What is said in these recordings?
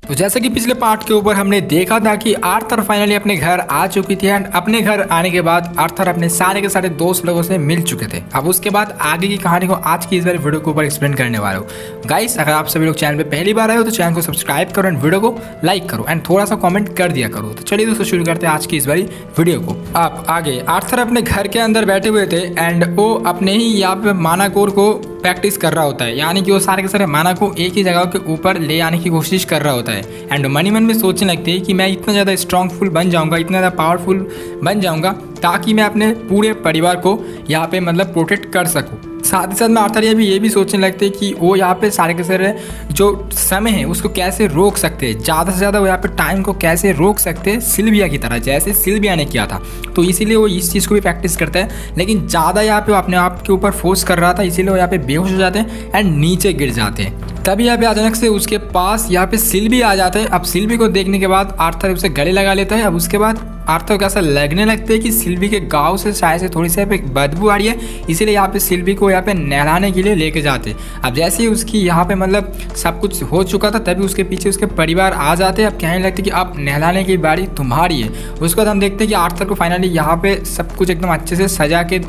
तो जैसे कि पिछले पार्ट के ऊपर हमने देखा था कि आर्थर फाइनली अपने घर आ चुकी थी एंड अपने घर आने के बाद आर्थर अपने सारे के सारे दोस्त लोगों से मिल चुके थे। अब उसके बाद आगे की कहानी को आज की इस बार वीडियो के ऊपर एक्सप्लेन करने वाला हूँ। गाइस, अगर आप सभी लोग चैनल पे पहली बार आए हो तो चैनल को सब्सक्राइब करो एंड वीडियो को लाइक करो एंड थोड़ा सा कॉमेंट कर दिया करो। तो चलिए दोस्तों शुरू करते हैं आज की इस बारी वीडियो को। आप आगे आर्थर अपने घर के अंदर बैठे हुए थे एंड वो अपने ही यहाँ पे मानाकोर को प्रैक्टिस कर रहा होता है, यानी कि वो सारे के सारे माना को एक ही जगह के ऊपर ले आने की कोशिश कर रहा होता है एंड मन में सोचने लगते हैं कि मैं इतना ज़्यादा स्ट्रॉन्गफुल बन जाऊंगा, इतना ज़्यादा पावरफुल बन जाऊंगा ताकि मैं अपने पूरे परिवार को यहाँ पे मतलब प्रोटेक्ट कर सकूँ। साथ ही साथ में आर्थर ये भी सोचने लगते हैं कि वो यहाँ पे सारे के सारे जो समय है उसको कैसे रोक सकते हैं, ज़्यादा से ज़्यादा वो यहाँ पे टाइम को कैसे रोक सकते हैं सिल्विया की तरह, जैसे सिल्विया ने किया था। तो इसीलिए वो इस चीज़ को भी प्रैक्टिस करता है, लेकिन ज़्यादा यहाँ पे वो अपने आप के ऊपर फोर्स कर रहा था, इसीलिए वो यहाँ पे बेहोश हो जाते हैं एंड नीचे गिर जाते हैं। तभी यहाँ पे अचानक से उसके पास यहाँ पे सिल्वी आ जाता है। अब सिल्वी को देखने के बाद आर्थर उसे गले लगा लेता है। अब उसके बाद आर्थर को ऐसा लगने लगता है कि सिल्वी के गाँव से शायद से थोड़ी सी यहाँ पे बदबू आ रही है, इसीलिए यहाँ पे सिल्वी को यहाँ पे नहलाने के लिए लेके जाते। अब जैसे ही उसकी यहाँ पे मतलब सब कुछ हो चुका था तभी उसके पीछे उसके परिवार आ जाते हैं। अब कहने लगते कि अब नहलाने की बारी तुम्हारी है। उसके बाद हम देखते हैं कि आर्थर को फाइनली यहाँ पे सब कुछ एकदम अच्छे से सजा के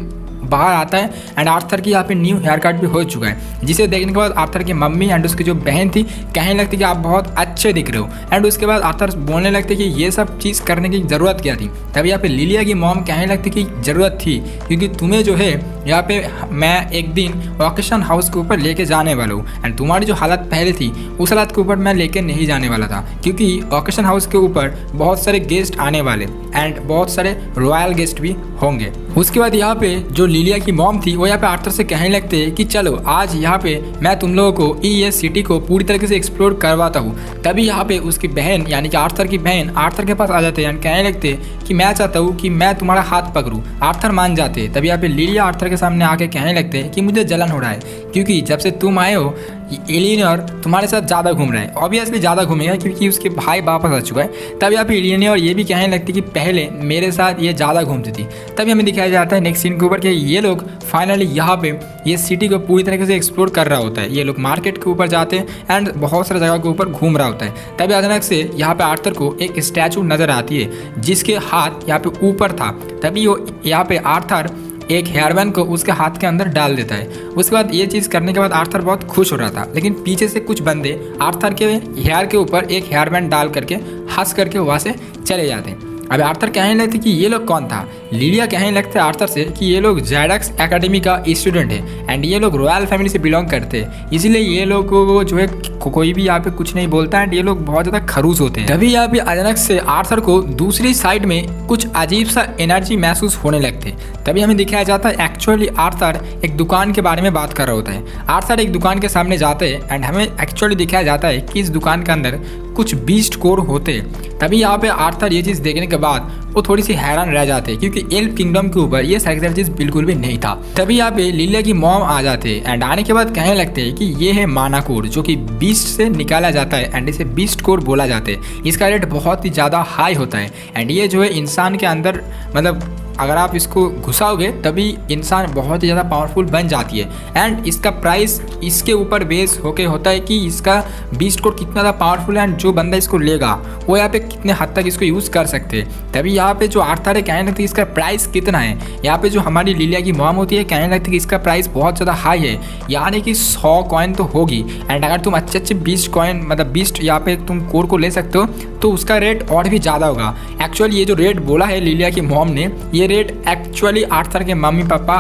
बाहर आता है एंड आर्थर की यहाँ पे न्यू हेयर कट भी हो चुका है, जिसे देखने के बाद आर्थर की मम्मी एंड उसकी जो बहन थी कहने लगती कि आप बहुत अच्छे दिख रहे हो एंड उसके बाद आर्थर बोलने लगते कि ये सब चीज़ करने की ज़रूरत क्या थी। तभी यहाँ पे लिलिया की मॉम कहने लगती कि ज़रूरत थी क्योंकि तुम्हें जो है यहाँ पे मैं एक दिन ऑकेशन हाउस के ऊपर लेके जाने वाला हूँ एंड तुम्हारी जो हालत पहले थी उस हालत के ऊपर मैं लेके नहीं जाने वाला था, क्योंकि ऑकेशन हाउस के ऊपर बहुत सारे गेस्ट आने वाले एंड बहुत सारे रॉयल गेस्ट भी होंगे। उसके बाद यहाँ पे जो लिलिया की मॉम थी वो यहाँ पे आर्थर से कहने लगते हैं कि चलो आज यहाँ पे मैं तुम लोगों को ये सिटी को पूरी तरीके से एक्सप्लोर करवाता हूँ। तभी यहाँ पे उसकी बहन यानी कि आर्थर की बहन आर्थर के पास आ जाते हैं एंड कहने लगते कि मैं चाहता हूँ कि मैं तुम्हारा हाथ पकड़ूँ। आर्थर मान जाते हैं। तभी यहाँ पे लिलिया आर्थर के सामने आके कहने लगते हैं कि मुझे जलन हो रहा है क्योंकि जब से तुम आए हो एलियनोर तुम्हारे साथ ज़्यादा घूम रहा है। ऑब्वियसली ज़्यादा घूमेगा क्योंकि उसके भाई वापस आ चुका है। तब यहाँ पे एलियनोर ये भी कहने लगती कि पहले मेरे साथ ये ज़्यादा घूमती थी। तभी हमें दिखाया जाता है नेक्स्ट सीन के ऊपर कि ये लोग फाइनली यहाँ पे ये सिटी को पूरी तरीके से एक्सप्लोर कर रहा होता है। ये लोग मार्केट के ऊपर जाते हैं एंड बहुत सारे जगह के ऊपर घूम रहा होता है। तभी अचानक से यहाँ पे आर्थर को एक स्टैचू नज़र आती है जिसके हाथ यहाँ पे ऊपर था। तभी वो यहाँ पे आर्थर एक हेयरबैंड को उसके हाथ के अंदर डाल देता है। उसके बाद ये चीज़ करने के बाद आर्थर बहुत खुश हो रहा था, लेकिन पीछे से कुछ बंदे आर्थर के हेयर के ऊपर एक हेयरबैंड डाल करके हंस करके वहाँ से चले जाते हैं। अब आर्थर कहने लगते कि ये लोग कौन था। लिलिया कहने लगते आर्थर से कि ये लोग ज़ायडक्स एकेडमी का स्टूडेंट है एंड ये लोग रॉयल फैमिली से बिलोंग करते हैं, इसीलिए ये लोग को जो है कोई भी यहाँ पे कुछ नहीं बोलता एंड ये लोग बहुत ज़्यादा खरूस होते हैं। तभी यहाँ पे अचानक से आर्थर को दूसरी साइड में कुछ अजीब सा एनर्जी महसूस होने लगते। तभी हमें दिखाया जाता है एक्चुअली आर्थर एक दुकान के बारे में बात कर रहा होता है। आर्थर एक दुकान के सामने जाते हैं एंड हमें एक्चुअली दिखाया जाता है कि इस दुकान के अंदर कुछ बीस्ट कोर होते हैं। तभी यहाँ पे आर्थर ये चीज़ देखने के बाद वो थोड़ी सी हैरान रह जाते हैं क्योंकि एल्फ किंगडम के ऊपर ये सारी चीज़ बिल्कुल भी नहीं था। तभी यहाँ पे लिलिया की मॉम आ जाते हैं एंड आने के बाद कहने लगते हैं कि ये है माना कोर जो कि बीस्ट से निकाला जाता है एंड इसे बीस्ट कोर बोला जाता है। इसका रेट बहुत ही ज़्यादा हाई होता है एंड ये जो है इंसान के अंदर मतलब अगर आप इसको घुसाओगे तभी इंसान बहुत ही ज़्यादा पावरफुल बन जाती है एंड इसका प्राइस इसके ऊपर बेस होके होता है कि इसका बीस्ट कोड कितना ज़्यादा पावरफुल है एंड जो बंदा इसको लेगा वो यहाँ पे कितने हद तक इसको यूज़ कर सकते हैं। तभी यहाँ पे जो आर्थर है कहने लगती है इसका प्राइस कितना है। यहाँ पे जो हमारी लिलिया की मॉम होती है कहने लगती है कि इसका प्राइस बहुत ज़्यादा हाई है, यानी कि 100 कॉइन तो होगी एंड अगर तुम अच्छे अच्छे 20 कॉइन मतलब 20 यहाँ पे तुम कोर को ले सकते हो तो उसका रेट और भी ज़्यादा होगा। एक्चुअली ये जो रेट बोला है लिलिया की मॉम ने ये रेट एक्चुअली आर्थर के मम्मी पापा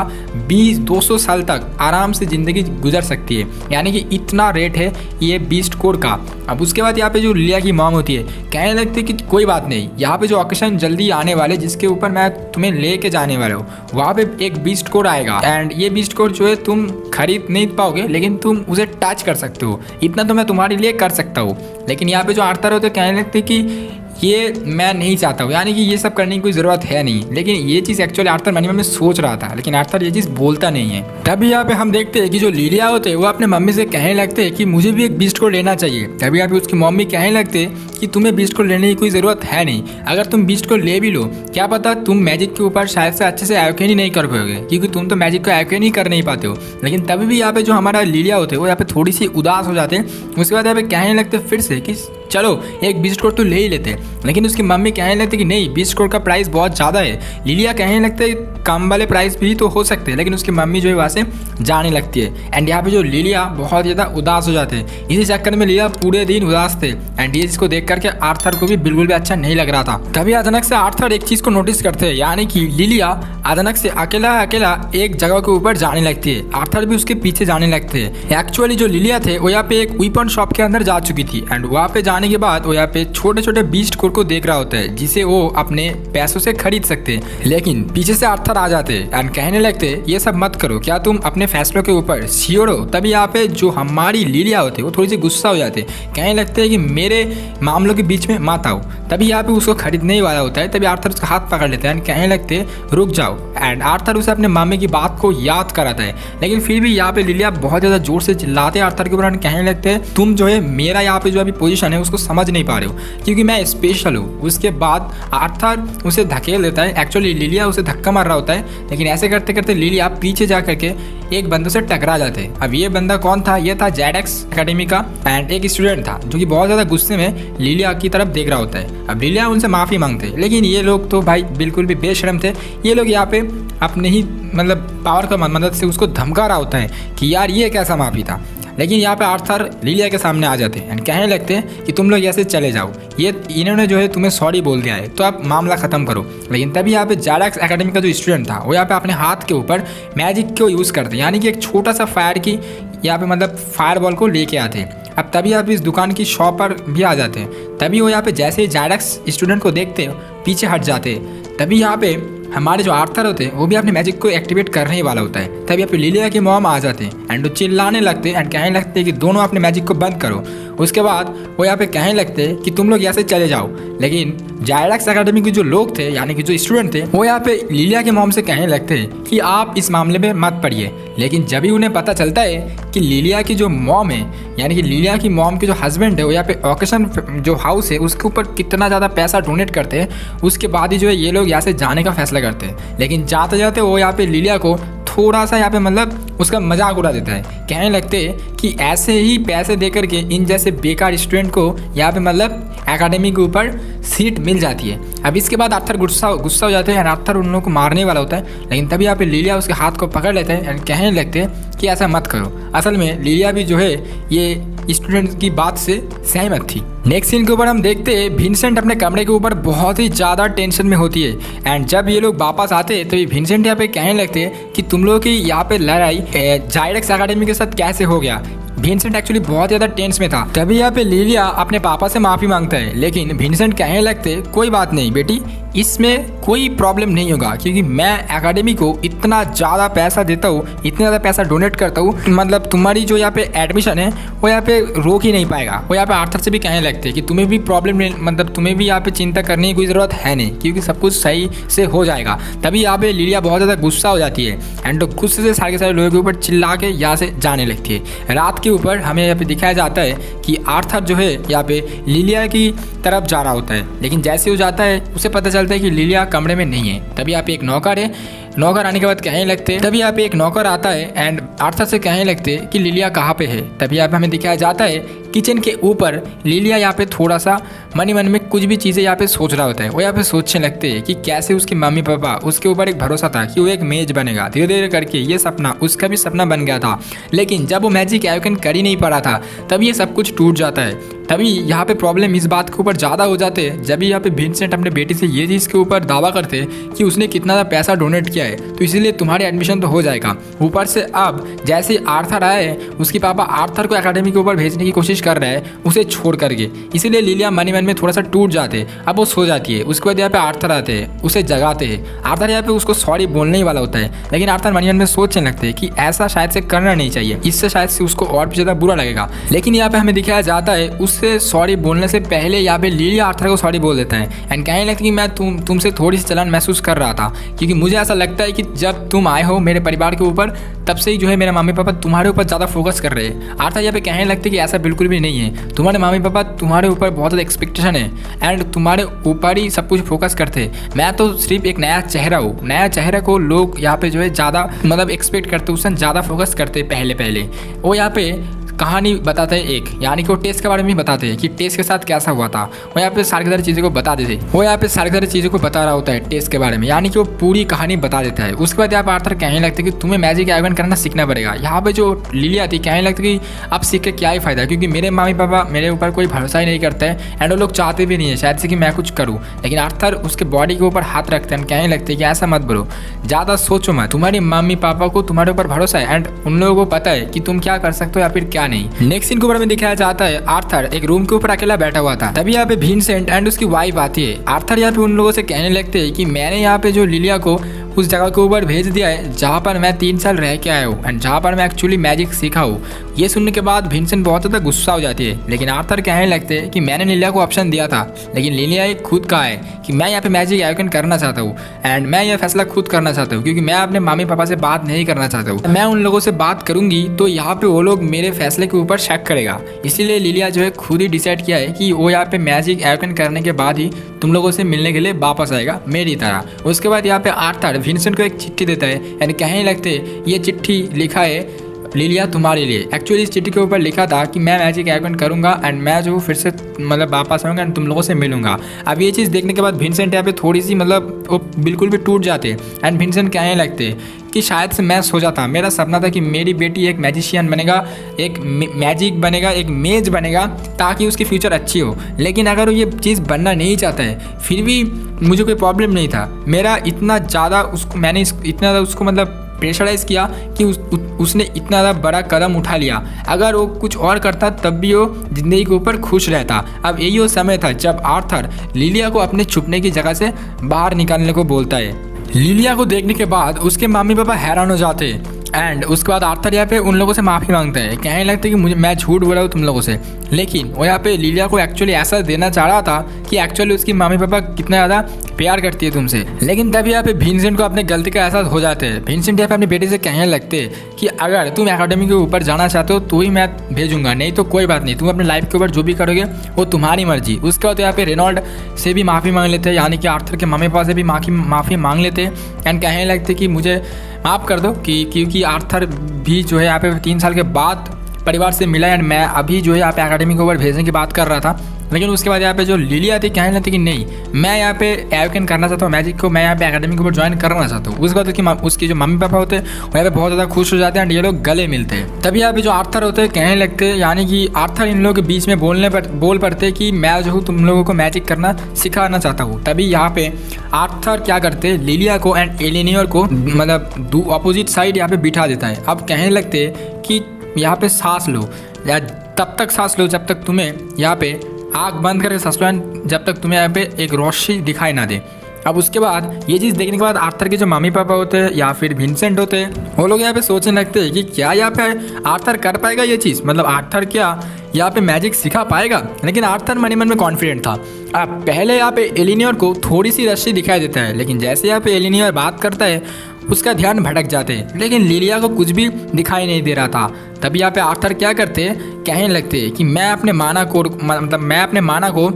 20-200 साल तक आराम से ज़िंदगी गुजर सकती है, यानी कि इतना रेट है ये बीस्ट कोर का। अब उसके बाद यहाँ पे जो लिलिया की मॉम होती है कहने लगती है कि कोई बात नहीं, यहाँ पे जो ऑकेशन जल्दी आने वाले जिसके ऊपर मैं तुम्हें लेके जाने वाला हूँ वहाँ पे एक बीस्ट कोर आएगा एंड ये बीस्ट कोर जो है तुम खरीद नहीं पाओगे लेकिन तुम उसे टच कर सकते हो, इतना तो मैं तुम्हारे लिए कर सकता हूँ। लेकिन यहाँ पे जो आर्थर होते कहने लगते कि ये मैं नहीं चाहता हूँ, यानी कि ये सब करने की कोई ज़रूरत है नहीं। लेकिन ये चीज़ एक्चुअली आर्थर मन में सोच रहा था, लेकिन आर्थर ये चीज़ बोलता नहीं है। तभी यहाँ पे हम देखते हैं कि जो लिलिया होते हैं वो अपने मम्मी से कहने लगते हैं कि मुझे भी एक बीस्ट को लेना चाहिए। तभी यहाँ पे उसकी मम्मी कहने लगते हैं कि तुम्हें बीस्ट को लेने की कोई ज़रूरत है नहीं, अगर तुम बीस्ट को ले भी लो क्या पता तुम मैजिक के ऊपर शायद से अच्छे से एवोकेन ही नहीं कर पाओगे, क्योंकि तुम तो मैजिक को एवोकेन ही कर नहीं पाते हो। लेकिन तभी भी यहाँ पे जो हमारा लिलिया होते हैं वो यहाँ पे थोड़ी सी उदास हो जाते हैं। उसके बाद यहाँ पे कहने लगते फिर से कि चलो एक बिस्कुट तो ले ही लेते। लेकिन उसकी मम्मी कहने लगती कि नहीं, बिस्कुट का प्राइस बहुत ज़्यादा है। लिलिया कहने लगते कम वाले प्राइस भी तो हो सकते हैं, लेकिन उसकी मम्मी जो है वहाँ से जाने लगती है। एंड यहाँ पे जो लिलिया बहुत ज़्यादा उदास हो जाते हैं। इसी चक्कर में लिलिया पूरे दिन उदास थे एंड ये इसको देख करके आर्थर को भी बिल्कुल भी अच्छा नहीं लग रहा था। तभी अचानक से आर्थर एक चीज़ को नोटिस करते हैं, यानी कि लिलिया अचानक से अकेला अकेला एक जगह के ऊपर जाने लगती है। आर्थर भी उसके पीछे जाने लगते हैं। एक्चुअली जो लिलिया थे वो यहाँ पे एक वेपन शॉप के अंदर जा चुकी थी एंड वहाँ पे जाने के बाद वो यहाँ पे छोटे छोटे बीस्ट कोड को देख रहा होता है जिसे वो अपने पैसों से खरीद सकते हैं। लेकिन पीछे से आर्थर आ जाते एंड कहने लगते ये सब मत करो, क्या तुम अपने फैसलों के ऊपर श्योर हो? तभी यहाँ पे जो हमारी लिलिया होती है वो थोड़ी सी गुस्सा हो जाते, कहने लगते हैं कि मेरे मामलों के बीच में मत आओ। तभी यहाँ पे उसको खरीदने ही वाला होता है। तभी आर्थर उसका हाथ पकड़ लेता है एंड कहने लगते रुक जाओ। एंड आर्थर उसे अपने मामे की बात को याद कराता है, लेकिन फिर भी यहाँ पे लिलिया बहुत ज़्यादा जोर से चिल्लाते आर्थर के ऊपर, कहने लगते हैं तुम जो है मेरा यहाँ पे जो अभी पोजीशन है उसको समझ नहीं पा रहे हो, क्योंकि मैं स्पेशल हूँ। उसके बाद आर्थर उसे धकेल देता है। एक्चुअली लिलिया उसे धक्का मार रहा होता है, लेकिन ऐसे करते करते लिलिया पीछे जा करके एक बंदे से टकरा जाते हैं। अब ये बंदा कौन था? ये था जेडेक्स एकेडमी का एंड एक स्टूडेंट था जो कि बहुत ज़्यादा गुस्से में लिलिया की तरफ देख रहा होता है। अब लिलिया उनसे माफ़ी मांगते, लेकिन ये लोग तो भाई बिल्कुल भी बेशर्म थे। ये लोग यहाँ पे अपने ही मतलब पावर का मदद से उसको धमका रहा होता है कि यार ये कैसा माफ़ी था। लेकिन यहाँ पे आर्थर लिलिया के सामने आ जाते हैं एंड कहने लगते हैं कि तुम लोग ऐसे चले जाओ, ये इन्होंने जो है तुम्हें सॉरी बोल दिया है तो आप मामला ख़त्म करो। लेकिन तभी यहाँ पे जेडेक्स एकेडमी का जो स्टूडेंट था वो यहाँ पे अपने हाथ के ऊपर मैजिक को यूज़ करते हैं, यानी कि एक छोटा सा फायर की यहाँ पे मतलब फायर बॉल को लेके आते हैं। अब तभी आप इस दुकान की शॉप पर भी आ जाते हैं। तभी वो यहाँ पे जैसे ही जेडेक्स स्टूडेंट को देखते हैं पीछे हट जाते हैं। तभी यहाँ पे हमारे जो आर्थर होते हैं वो भी अपने मैजिक को एक्टिवेट करने ही वाला होता है। तभी यहाँ पे लिलिया की मॉम आ जाते हैं एंड वो चिल्लाने लगते हैं एंड कहने लगते हैं कि दोनों अपने मैजिक को बंद करो। उसके बाद वो यहाँ पे कहने लगते हैं कि तुम लोग यहाँ से चले जाओ। लेकिन जेडेक्स एकेडमी के जो लोग थे यानी कि जो स्टूडेंट थे वो यहाँ पे लिलिया के मॉम से कहने लगते हैं कि आप इस मामले में मत पड़िए। लेकिन जब ही उन्हें पता चलता है कि लिलिया की जो मॉम है यानी कि लिलिया की मॉम के जो हस्बैंड है वो यहाँ पे ऑकेशन जो हाउस है उसके ऊपर कितना ज़्यादा पैसा डोनेट करते हैं, उसके बाद ही जो है ये लोग यहाँ से जाने का फैसला करते हैं। लेकिन जाते जाते वो यहाँ पे लिलिया को थोड़ा सा यहाँ पे मतलब उसका मजाक उड़ा देता है, कहने लगते हैं कि ऐसे ही पैसे देकर के इन जैसे बेकार स्टूडेंट को यहाँ पे मतलब एकेडमी के ऊपर सीट मिल जाती है। अब इसके बाद आर्थर गुस्सा हो जाते हैं, आर्थर उन लोगों को मारने वाला होता है। लेकिन तभी यहाँ पे लिलिया उसके हाथ को पकड़ लेते हैं एंड कहने लगते हैं कि ऐसा मत करो। असल में लिलिया भी जो है ये स्टूडेंट की बात से सहमत थी। नेक्स्ट सीन के ऊपर हम देखते हैं विंसेंट अपने कमरे के ऊपर बहुत ही ज़्यादा टेंशन में होती है एंड जब ये लोग वापस आते हैं तो ये विंसेंट यहाँ पे कहने लगते हैं कि तुम लोगों की यहाँ पे लड़ाई जेडेक्स एकेडमी के साथ कैसे हो गया। विंसेंट एक्चुअली बहुत ज़्यादा टेंस में था। तभी यहाँ पे लिलिया अपने पापा से माफ़ी मांगता है, लेकिन विंसेंट कहने लगते कोई बात नहीं बेटी, इसमें कोई प्रॉब्लम नहीं होगा क्योंकि मैं एकेडमी को इतना ज़्यादा पैसा देता हूँ, इतना ज़्यादा पैसा डोनेट करता हूँ, मतलब तुम्हारी जो यहाँ पे एडमिशन है वो यहाँ पे रोक ही नहीं पाएगा। वो यहाँ पे आर्थर से भी कहने लगते हैं कि तुम्हें भी प्रॉब्लम नहीं, मतलब तुम्हें भी यहाँ पे चिंता करने की कोई ज़रूरत है नहीं क्योंकि सब कुछ सही से हो जाएगा। तभी यहाँ पे लिलिया बहुत ज़्यादा गुस्सा हो जाती है एंड गुस्से से सारे के सारे लोगों के ऊपर चिल्ला के यहाँ से जाने लगती है। रात के ऊपर हमें यहाँ पे दिखाया जाता है कि आर्थर जो है यहाँ पे लिलिया की तरफ जा रहा होता है, लेकिन जैसे वो जाता है उसे पता चलता है कि लिलिया कमरे में नहीं है। तभी यहाँ पे एक नौकर है, नौकर आने के बाद कहने लगते हैं, तभी यहाँ पे एक नौकर आता है एंड आर्थर से कहने लगते हैं कि लिलिया कहाँ पे है। तभी यहाँ पे हमें दिखाया जाता है किचन के ऊपर लिलिया यहाँ पे थोड़ा सा मन में कुछ भी चीज़ें यहाँ पे सोच रहा होता है। वो यहाँ पे सोचने लगते हैं कि कैसे उसके मम्मी पापा उसके ऊपर एक भरोसा था कि वो एक मेज बनेगा, धीरे धीरे करके ये सपना उसका भी सपना बन गया था। लेकिन जब वो मैजिक एवोकन कर ही नहीं पा रहा था तब ये सब कुछ टूट जाता है। तभी यहाँ पे प्रॉब्लम इस बात के ऊपर ज़्यादा हो जाते हैं जब यहाँ पे विंसेंट अपने बेटी से ये चीज़ के ऊपर दावा करते कि उसने कितना ज़्यादा पैसा डोनेट किया है तो इसीलिए तुम्हारे एडमिशन तो हो जाएगा। ऊपर से अब जैसे आर्थर आए उसके पापा आर्थर को एकेडमी के ऊपर भेजने की कोशिश कर रहे हैं उसे छोड़ करके, इसीलिए लिलिया मन में थोड़ा सा टूट जाते। अब वो सो जाती है। उसके बाद यहाँ पे आर्थर आते हैं, उसे जगाते हैं। आर्थर यहाँ पे उसको सॉरी बोलने ही वाला होता है, लेकिन आर्थर मन में सोचने लगते हैं कि ऐसा शायद से करना नहीं चाहिए, इससे शायद से उसको और भी ज़्यादा बुरा लगेगा। लेकिन यहाँ पे हमें दिखाया जाता है उससे सॉरी बोलने से पहले यहाँ पे लिलिया आर्थर को सॉरी बोल देता है एंड कहने लगता है कि मैं तुमसे थोड़ी सी जलन महसूस कर रहा था क्योंकि मुझे ऐसा लगता है कि जब तुम आए हो मेरे परिवार के ऊपर तब से ही जो है मेरे मम्मी पापा तुम्हारे ऊपर ज़्यादा फोकस कर रहे हैं। आर्थर यहाँ पे कहने लगते कि ऐसा बिल्कुल भी नहीं है, तुम्हारे मम्मी पापा तुम्हारे ऊपर बहुत ज़्यादा एक्सपेक्टेशन है एंड तुम्हारे ऊपर ही सब कुछ फोकस करते हैं। मैं तो सिर्फ एक नया चेहरा हूँ, नया चेहरा को लोग यहाँ पे जो है ज़्यादा मतलब एक्सपेक्ट करते, उससे ज़्यादा फोकस करते पहले। वो यहाँ पे कहानी बताते हैं एक, यानी कि वो टेस्ट के बारे में बताते हैं कि टेस्ट के साथ कैसा हुआ था। वो यहाँ पे सारी सारी चीज़ों को बता देते, वो यहाँ पे सारी सारी चीज़ों को बता रहा होता है टेस्ट के बारे में, यानी कि वो पूरी कहानी बता देता है। उसके बाद यहाँ पे आर्थर कहने लगता है कि तुम्हें मैजिक आयोजन करना सीखना पड़ेगा। यहाँ पे जो लिलिया थी कहने लगती कि अब सीख के क्या ही फायदा, क्योंकि मेरे मम्मी पापा मेरे ऊपर कोई भरोसा ही नहीं करते हैं एंड वो लोग चाहते भी नहीं है शायद से कि मैं कुछ करूँ। लेकिन आर्थर उसके बॉडी के ऊपर हाथ रखते हैं, कहने लगते हैं कि ऐसा मत बोलो, ज़्यादा सोचो मत, तुम्हारी मम्मी पापा को तुम्हारे ऊपर भरोसा है एंड उन लोगों को पता है कि तुम क्या कर सकते हो या फिर क्या नहीं। नेक्स्ट सीन के ऊपर में दिखाया जाता है आर्थर एक रूम के ऊपर अकेला बैठा हुआ था। तभी यहाँ पे विंसेंट एंड उसकी वाइफ आती है। आर्थर यहाँ पे उन लोगों से कहने लगते हैं कि मैंने यहाँ पे जो लिलिया को उस जगह के ऊपर भेज दिया है जहाँ पर मैं 3 साल रह के आया हूँ एंड जहाँ पर मैं एक्चुअली मैजिक सीखा हूँ। ये सुनने के बाद विंसेंट बहुत ज़्यादा गुस्सा हो जाती है, लेकिन आर्थर कहने लगते हैं कि मैंने लिलिया को ऑप्शन दिया था, लेकिन लिलिया एक खुद कहा है कि मैं यहाँ पे मैजिक आयोजन करना चाहता हूँ एंड मैं यह फैसला खुद करना चाहता हूँ, क्योंकि मैं अपने मम्मी पापा से बात नहीं करना चाहता हूँ। मैं उन लोगों से बात करूंगी तो यहाँ पे वो लोग मेरे फैसले के ऊपर शक करेगा। इसीलिए लिलिया जो है खुद ही डिसाइड किया है कि वो यहाँ पे मैजिक आयोजन करने के बाद ही तुम लोगों से मिलने के लिए वापस आएगा मेरी तरह। उसके बाद यहाँ पे आर्थर विंसेंट को एक चिट्ठी देता है यानी कहने लगते ये चिट्ठी लिखा है लिलिया तुम्हारे लिए। एक्चुअली इस चिट्ठी के ऊपर लिखा था कि मैं मैजिक आयोजन करूंगा एंड मैं जो फिर से मतलब वापस आऊँगा एंड तुम लोगों से मिलूंगा। अब ये चीज़ देखने के बाद विंसेंट यहाँ पे थोड़ी सी मतलब वो बिल्कुल भी टूट जाते एंड विंसेंट कहने लगते कि शायद से मैं सोचा था, मेरा सपना था कि मेरी बेटी एक मैजिशियन बनेगा, एक मैजिक बनेगा, एक मेज बनेगा ताकि उसकी फ्यूचर अच्छी हो। लेकिन अगर वो ये चीज़ बनना नहीं चाहता है फिर भी मुझे कोई प्रॉब्लम नहीं था। मेरा इतना ज़्यादा उसको मैंने इतना ज़्यादा उसको मतलब प्रेशराइज किया कि उसने इतना ज़्यादा बड़ा कदम उठा लिया। अगर वो कुछ और करता तब भी वो ज़िंदगी के ऊपर खुश रहता। अब यही वो समय था जब आर्थर लिलिया को अपने छुपने की जगह से बाहर निकालने को बोलता है। लिलिया को देखने के बाद उसके मम्मी पापा हैरान हो जाते एंड उसके बाद आर्थर यहाँ पे उन लोगों से माफ़ी मांगता है, कहने लगता है कि मैं झूठ बोला हूँ तुम लोगों से। लेकिन वो यहाँ पे लिलिया को एक्चुअली ऐसा देना चाह रहा था कि एक्चुअली उसकी मम्मी पापा कितना ज़्यादा प्यार करती है तुमसे। लेकिन तभी यहाँ पे विंसेंट को अपने गलती का एहसास हो जाते हैं। विंसेंट यहाँ पे अपनी बेटी से कहने लगते हैं कि अगर तुम एकेडमी के ऊपर जाना चाहते हो तो ही मैं भेजूंगा, नहीं तो कोई बात नहीं, तुम अपने लाइफ के ऊपर जो भी करोगे वो तुम्हारी मर्जी। उसके बाद यहाँ पे रेनॉल्ड से भी माफ़ी मांग लेते हैं, यानी कि आर्थर के मम्मी पापा से भी माफ़ी मांग लेते हैं एंड कहने लगते कि मुझे माफ़ कर दो कि क्योंकि आर्थर भी जो है यहाँ पे 3 साल के बाद परिवार से मिला एंड मैं अभी जो है यहाँ पे एकेडमी के ऊपर भेजने की बात कर रहा था। लेकिन उसके बाद यहाँ पे जो लिलिया थी कहने लगती कि नहीं, मैं यहाँ पे आयोजन करना चाहता हूँ मैजिक को, मैं यहाँ पे एकेडमी के ऊपर ज्वाइन करना चाहता हूँ। उसके बाद उसकी जो मम्मी पापा होते हैं वो यहाँ पे बहुत ज़्यादा खुश हो जाते हैं एंड ये लोग गले मिलते हैं। तभी यहाँ पे जो आर्थर होते हैं कहने लगते हैं, यानी कि आर्थर इन लोगों के बीच में बोल पड़ते कि मैं जो हूँ तुम लोगों को मैजिक करना सिखाना चाहता हूँ। तभी यहाँ पे आर्थर क्या करते लिलिया को एंड एलिनियर को मतलब अपोजिट साइड यहाँ पे बिठा देता है। अब कहने लगते कि यहाँ पे सांस लो या तब तक सांस लो जब तक तुम्हें यहाँ पे आँख बंद करके सांस लो, जब तक तुम्हें यहाँ पे एक रोशनी दिखाई ना दे। अब उसके बाद ये चीज़ देखने के बाद आर्थर के जो मम्मी पापा होते हैं या फिर विंसेंट होते हैं वो लोग यहाँ पे सोचने लगते हैं कि क्या यहाँ पे आर्थर कर पाएगा ये चीज़, मतलब आर्थर क्या यहाँ पे मैजिक सिखा पाएगा। लेकिन आर्थर मन में कॉन्फिडेंट था। अब पहले यहाँ पे एलिनियर को थोड़ी सी रस्सी दिखाई देता है, लेकिन जैसे यहाँ पे एलिनियर बात करता है उसका ध्यान भटक जाते हैं, लेकिन लिलिया को कुछ भी दिखाई नहीं दे रहा था। तभी यहाँ पे आर्थर क्या करते कहने लगते कि मैं अपने माना को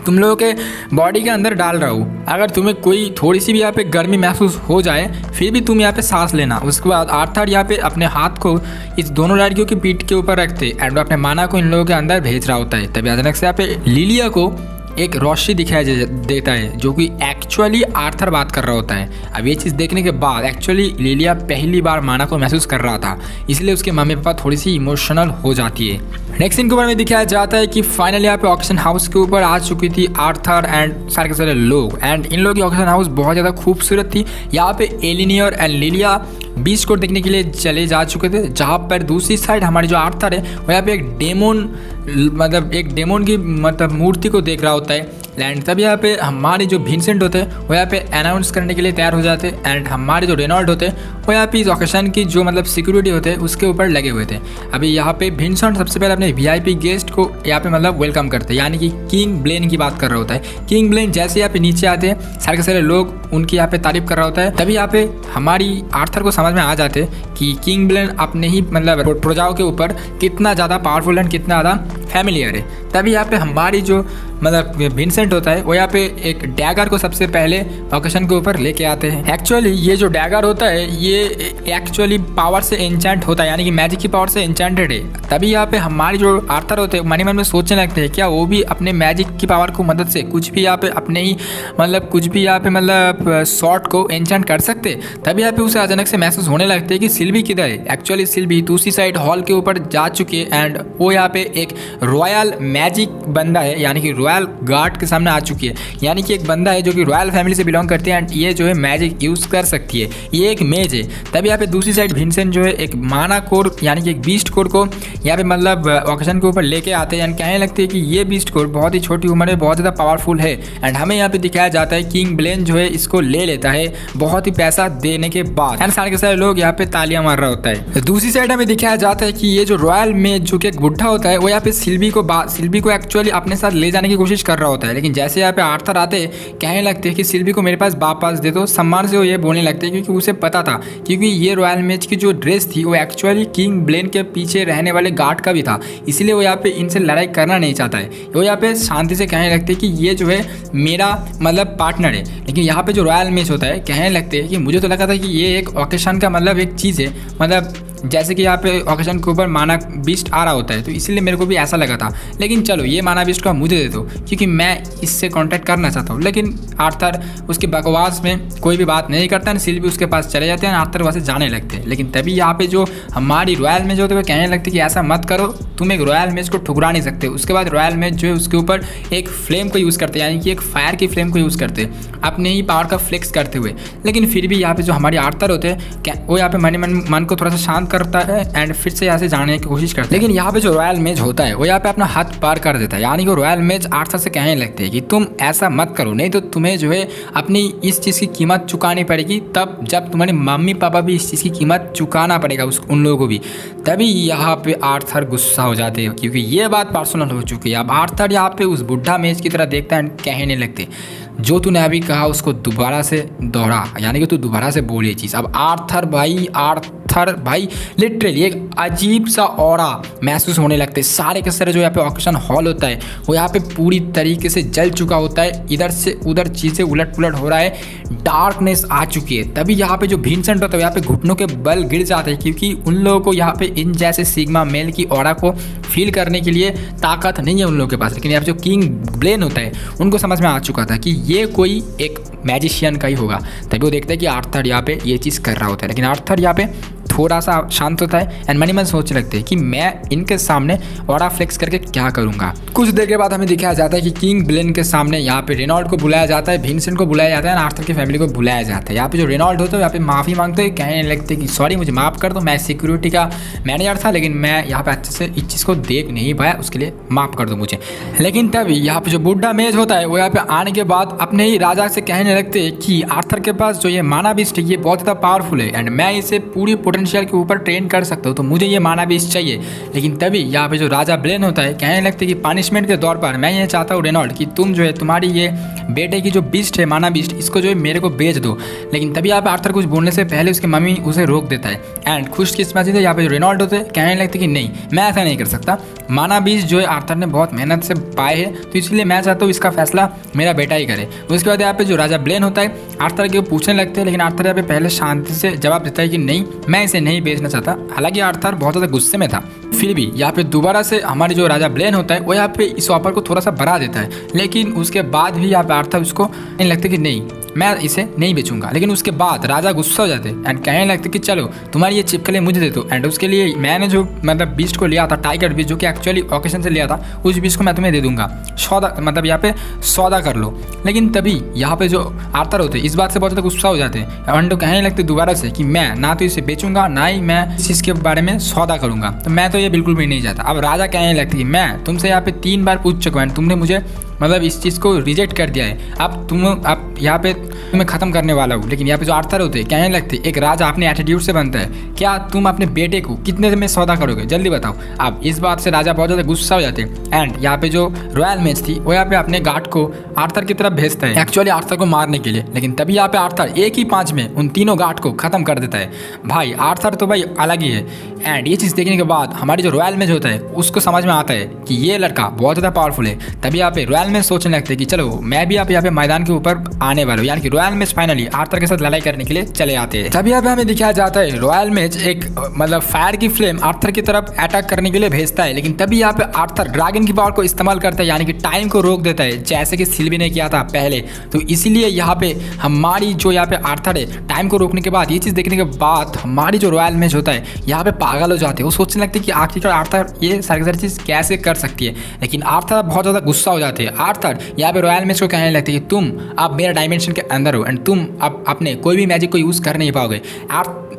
तुम लोगों के बॉडी के अंदर डाल रहा हूँ, अगर तुम्हें कोई थोड़ी सी भी यहाँ पे गर्मी महसूस हो जाए फिर भी तुम यहाँ पे सांस लेना। उसके बाद आर्थर यहाँ पे अपने हाथ को इस दोनों लड़कियों की पीठ के ऊपर रखते एंड अपने माना को इन लोगों के अंदर भेज रहा होता है। तभी अचानक से यहाँ पे लिलिया को एक रोशनी दिखाई देता है जो कि एक्चुअली आर्थर बात कर रहा होता है। अब ये चीज़ देखने के बाद एक्चुअली लिलिया पहली बार माना को महसूस कर रहा था, इसलिए उसके मम्मी पापा थोड़ी सी इमोशनल हो जाती है। नेक्स्ट सीन के ऊपर में दिखाया जाता है कि फाइनली यहाँ पे ऑक्शन हाउस के ऊपर आ चुकी थी आर्थर एंड सारे के सारे लोग एंड इन लोगों की ऑक्शन हाउस बहुत ज़्यादा खूबसूरत थी। यहाँ पे एलिनियर एंड लिलिया बीच को देखने के लिए चले जा चुके थे, जहाँ पर दूसरी साइड हमारी जो आर्थर है वो यहाँ पे एक डेमोन की मूर्ति को देख रहा होता है। एंड तब यहाँ पे हमारे जो विंसेंट होते हैं वो यहाँ पे अनाउंस करने के लिए तैयार हो जाते एंड हमारे जो रेनॉल्ड होते हैं वो यहाँ पे इस ऑकेशन की जो सिक्योरिटी होते हैं उसके ऊपर लगे हुए थे। अभी यहाँ पे विंसेंट सबसे पहले अपने VIP गेस्ट को यहाँ पे वेलकम करते हैं, यानी कि किंग ब्लेन की बात कर रहा होता है। किंग ब्लेन जैसे यहाँ पे नीचे आते हैं सारे के सारे लोग उनकी यहाँ पे तारीफ कर रहा होता है। तभी यहाँ पे हमारी आर्थर को समझ में आ जाते कि किंग ब्लेन अपने ही प्रजाओं के ऊपर कितना ज़्यादा पावरफुल एंड कितना ज़्यादा फैमिलियर है। तभी यहाँ पे हमारी जो मतलब विंसेंट होता है वो यहाँ पे एक डैगर को सबसे पहले ओकेशन के ऊपर लेके आते हैं। एक्चुअली ये जो डैगर होता है ये एक्चुअली पावर से एन्चेंट होता है, यानी कि मैजिक की पावर से एन्चेंटेड है। तभी यहाँ पे हमारे जो आर्थर होते हैं मन में सोचने लगते हैं क्या वो भी अपने मैजिक की पावर को मदद से कुछ भी यहाँ पे अपने ही मतलब कुछ भी यहाँ पे मतलब शॉट को एन्चेंट कर सकते। तभी यहाँ पे उसे अचानक से महसूस होने लगते हैं कि सिल्वी किधर है। एक्चुअली सिल्वी दूसरी साइड हॉल के ऊपर जा चुकी है एंड वो यहाँ पे एक रॉयल मैजिक बंदा है, यानी कि रॉयल गार्ड के सामने आ चुकी है। यानी कि एक बंदा है जो कि रॉयल फैमिली से बिलोंग करती है एंड ये जो है मैजिक यूज कर सकती है। ये एक मेज है। तभी यहाँ पे दूसरी साइड विंसेंट जो है एक माना कोर यानी कि एक बीस्ट कोर को यहाँ पे मतलब ऑक्शन के ऊपर लेके आते हैं एंड कहने लगते हैं कि ये बीस्ट कोर बहुत ही छोटी उम्र में बहुत ज़्यादा पावरफुल है। एंड हमें यहाँ पे दिखाया जाता है किंग ब्लेन जो है इसको ले लेता है बहुत ही पैसा देने के बाद एंड सारे के सारे लोग यहाँ पे तालियां मार रहा होता है। दूसरी साइड हमें दिखाया जाता है कि ये जो रॉयल मेज जो कि एक बुढ़ा होता है वो यहाँ पे सिल्वी को एक्चुअली अपने साथ ले जाने की कोशिश कर रहा होता है। लेकिन जैसे यहाँ पे आर्थर आते कहने लगते हैं कि सिल्वी को मेरे पास वापस दे दो, सम्मान से वो ये बोलने लगते हैं क्योंकि उसे पता था क्योंकि ये रॉयल मेज की जो ड्रेस थी वो एक्चुअली किंग ब्लेन के पीछे रहने वाले गार्ड का भी था, इसलिए वो यहाँ पे इनसे लड़ाई करना नहीं चाहता है। वो यहाँ पे शांति से कहने लगते हैं कि ये जो है मेरा मतलब पार्टनर है। लेकिन यहाँ पे जो रॉयल मेज होता है कहने लगते हैं कि मुझे तो लगा था कि ये एक ओकेशन का मतलब एक चीज़ है, मतलब जैसे कि यहाँ पे ओकेशन के ऊपर माना बीस्ट आ रहा होता है तो इसलिए मेरे को भी ऐसा लगा था। लेकिन चलो ये माना बीस्ट को मुझे दे दो क्योंकि मैं इससे कांटेक्ट करना चाहता हूँ। लेकिन आर्थर उसके बकवास में कोई भी बात नहीं करता, सिल्वी उसके पास चले जाते हैं, आर्थर वहाँ से जाने लगते हैं। लेकिन तभी यहाँ पे जो हमारी रॉयल मेज होते हैं वो कहने लगते कि ऐसा मत करो, तुम एक रॉयल मेज को ठुकरा नहीं सकते। उसके बाद रॉयल मेज जो है उसके ऊपर एक फ्लेम को यूज़ करते हैं, यानी कि एक फायर की फ्लेम को यूज़ करते हैं अपने ही पावर का फ्लेक्स करते हुए। लेकिन फिर भी यहाँ पे जो हमारे आर्थर होते हैं वो यहाँ पे मन को थोड़ा सा शांत करता है एंड फिर से यहाँ से जाने की कोशिश करता है। लेकिन यहाँ पे जो रॉयल मेज होता है वो यहाँ पे अपना हाथ पार कर देता है, यानी कि रॉयल मेज आर्थर से कहने लगते हैं कि तुम ऐसा मत करो, नहीं तो तुम्हें जो है अपनी इस चीज़ की कीमत चुकानी पड़ेगी, तब जब तुम्हारे मम्मी पापा भी इस चीज़ की कीमत चुकाना पड़ेगा उन लोगों को भी। तभी यहाँ पे आर्थर गुस्सा हो जाते हैं क्योंकि ये बात पर्सनल हो चुकी है। अब आर्थर यहाँ पे उस बुढ़ा मेज की तरह देखता है एंड कहने लगते जो तूने अभी कहा उसको दोबारा से दोहरा, यानी कि तू दोबारा से बोल ये चीज़। अब आर्थर भाई लिटरली एक अजीब सा ऑरा महसूस होने लगते। सारे के सारे जो यहाँ पे ऑक्शन हॉल होता है वो यहाँ पे पूरी तरीके से जल चुका होता है, इधर से उधर चीज़ें उलट पुलट हो रहा है, डार्कनेस आ चुकी है। तभी यहाँ पे जो विंसेंट होता है यहाँ पे घुटनों के बल गिर जाते हैं क्योंकि उन लोगों को यहाँ पे इन जैसे सिग्मा मेल की ऑरा को फील करने के लिए ताकत नहीं है उन लोगों के पास। लेकिन यहाँ पे जो किंग ब्लेन होता है उनको समझ में आ चुका था कि ये कोई एक मैजिशियन का ही होगा। तभी वो देखते हैं कि आर्थर यहाँ पे ये चीज़ कर रहा होता है। लेकिन आर्थर यहाँ पे थोड़ा सा शांत होता है एंड मन सोचने लगते हैं कि मैं इनके सामने ऑरा फ्लेक्स करके क्या करूंगा। कुछ देर के बाद हमें दिखाया जाता है कि किंग ब्लेन के सामने यहाँ पे रेनॉल्ड को बुलाया जाता है, विंसेंट को बुलाया जाता है और आर्थर की फैमिली को बुलाया जाता है। यहाँ पे जो रेनॉल्ड होता है यहाँ पे माफ़ी मांगते हैं, कहने लगते हैं कि सॉरी मुझे माफ़ कर दो, मैं सिक्योरिटी का मैनेजर था लेकिन मैं यहाँ पे अच्छे से इस चीज़ को देख नहीं पाया, उसके लिए माफ़ कर दो मुझे। लेकिन तभी यहाँ पे जो बुढ़ा मेज होता है वो यहाँ पे आने के बाद अपने ही राजा से कहने लगते हैं कि आर्थर के पास जो ये माना बीस्ट है ये बहुत ज़्यादा पावरफुल है एंड मैं इसे पूरी पोटेंशियल के ऊपर ट्रेन कर सकता हूँ, तो मुझे ये माना बीस्ट चाहिए। लेकिन तभी यहाँ पे जो राजा ब्लेन होता है कहने लगते कि पनिशमेंट के तौर पर मैं ये चाहता हूँ रेनॉल्ड कि तुम जो है तुम्हारी ये बेटे की जो बीस्ट है माना बीस्ट इसको जो है मेरे को बेच दो। लेकिन तभी यहाँ पे आर्थर कुछ बोलने से पहले उसकी मम्मी उसे रोक देता है एंड खुशकिस्मती से यहाँ पे जो रेनॉल्ड होते हैं कहने लगते कि नहीं मैं ऐसा नहीं कर सकता, माना बीस्ट जो है आर्थर ने बहुत मेहनत से पाए हैं तो इसलिए मैं चाहता हूँ इसका फैसला मेरा बेटा ही करे। उसके बाद यहाँ पे जो राजा ब्लेन होता है आर्थर के पूछने लगते हैं, लेकिन आर्थर यहाँ पे पहले शांति से जवाब देता है कि नहीं मैं इसे नहीं बेचना चाहता। हालांकि आर्थर बहुत ज़्यादा गुस्से में था, फिर भी यहाँ पे दोबारा से हमारे जो राजा ब्लेन होता है वो यहाँ पे इस ऑफर को थोड़ा सा बढ़ा देता है। लेकिन उसके बाद भी यहाँ पे आर्थर उसको नहीं लगता कि नहीं मैं इसे नहीं बेचूंगा। लेकिन उसके बाद राजा गुस्सा हो जाते एंड कहने लगते कि चलो तुम्हारी ये चिप के लिए मुझे दे दो एंड उसके लिए मैंने जो मतलब बीस्ट को लिया था टाइगर बीस्ट जो कि एक्चुअली ऑकेशन से लिया था उस बीस्ट को मैं तुम्हें दे दूंगा, सौदा मतलब यहाँ पे सौदा कर लो। लेकिन तभी यहाँ पे जो आर्थर होते इस बात से बहुत ज़्यादा गुस्सा हो जाते हैं एंड कहने लगते दोबारा से कि मैं ना तो इसे बेचूंगा ना ही मैं इस चीज़ के बारे में सौदा करूंगा, तो मैं तो ये बिल्कुल भी नहीं चाहता। अब राजा कहने लगते कि मैं तुमसे यहाँ पे 3 बार पूछ चुका हूँ, तुमने मुझे मतलब इस चीज़ को रिजेक्ट कर दिया है। अब यहाँ पे तुम्हें ख़त्म करने वाला हूँ। लेकिन यहाँ पे जो आर्थर होते हैं कहने लगते एक राजा अपने एटीट्यूड से बनता है, क्या तुम अपने बेटे को कितने में सौदा करोगे, जल्दी बताओ। अब इस बात से राजा बहुत ज़्यादा गुस्सा हो जाते हैं एंड यहाँ पे जो रॉयल मेज थी वो यहाँ पे अपने गार्ड को आर्थर की तरफ भेजता है, एक्चुअली आर्थर को मारने के लिए। लेकिन तभी यहाँ पे आर्थर एक ही पाँच में उन तीनों गार्ड को खत्म कर देता है। भाई आर्थर तो भाई अलग ही है। एंड ये चीज़ देखने के बाद हमारी जो रॉयल मेज होता है उसको समझ में आता है कि ये लड़का बहुत ज़्यादा पावरफुल है। तभी यहाँ पे रॉयल मेज सोचने लगते हैं कि चलो मैं भी यहाँ पे मैदान के ऊपर आने वाला हूँ, यानी कि रॉयल मेज फाइनली आर्थर के साथ लड़ाई करने के लिए चले आते हैं। तभी यहाँ पे हमें दिखाया जाता है रॉयल मेज एक मतलब फायर की फ्लेम आर्थर की तरफ अटैक करने के लिए भेजता है। लेकिन तभी यहाँ पे आर्थर ड्रैगन की पावर को इस्तेमाल करता है, यानी कि टाइम को रोक देता है, जैसे कि सिल्वी ने किया था पहले। तो इसीलिए यहाँ पे हमारी जो यहाँ पे आर्थर है टाइम को रोकने के बाद, ये चीज़ देखने के बाद हमारी जो रॉयल मेज होता है यहाँ पे पागल हो जाते हैं। वो सोचने लगते हैं कि आखिरकार आर्थर ये सारी चीज़ कैसे कर सकती है। लेकिन आर्थर बहुत ज़्यादा गुस्सा हो जाते हैं। आर्थर यहाँ पे रॉयल मेज को कहने लगते हैं कि तुम अब मेरे डायमेंशन के अंदर हो एंड तुम अब अपने कोई भी मैजिक को यूज़ कर नहीं पाओगे।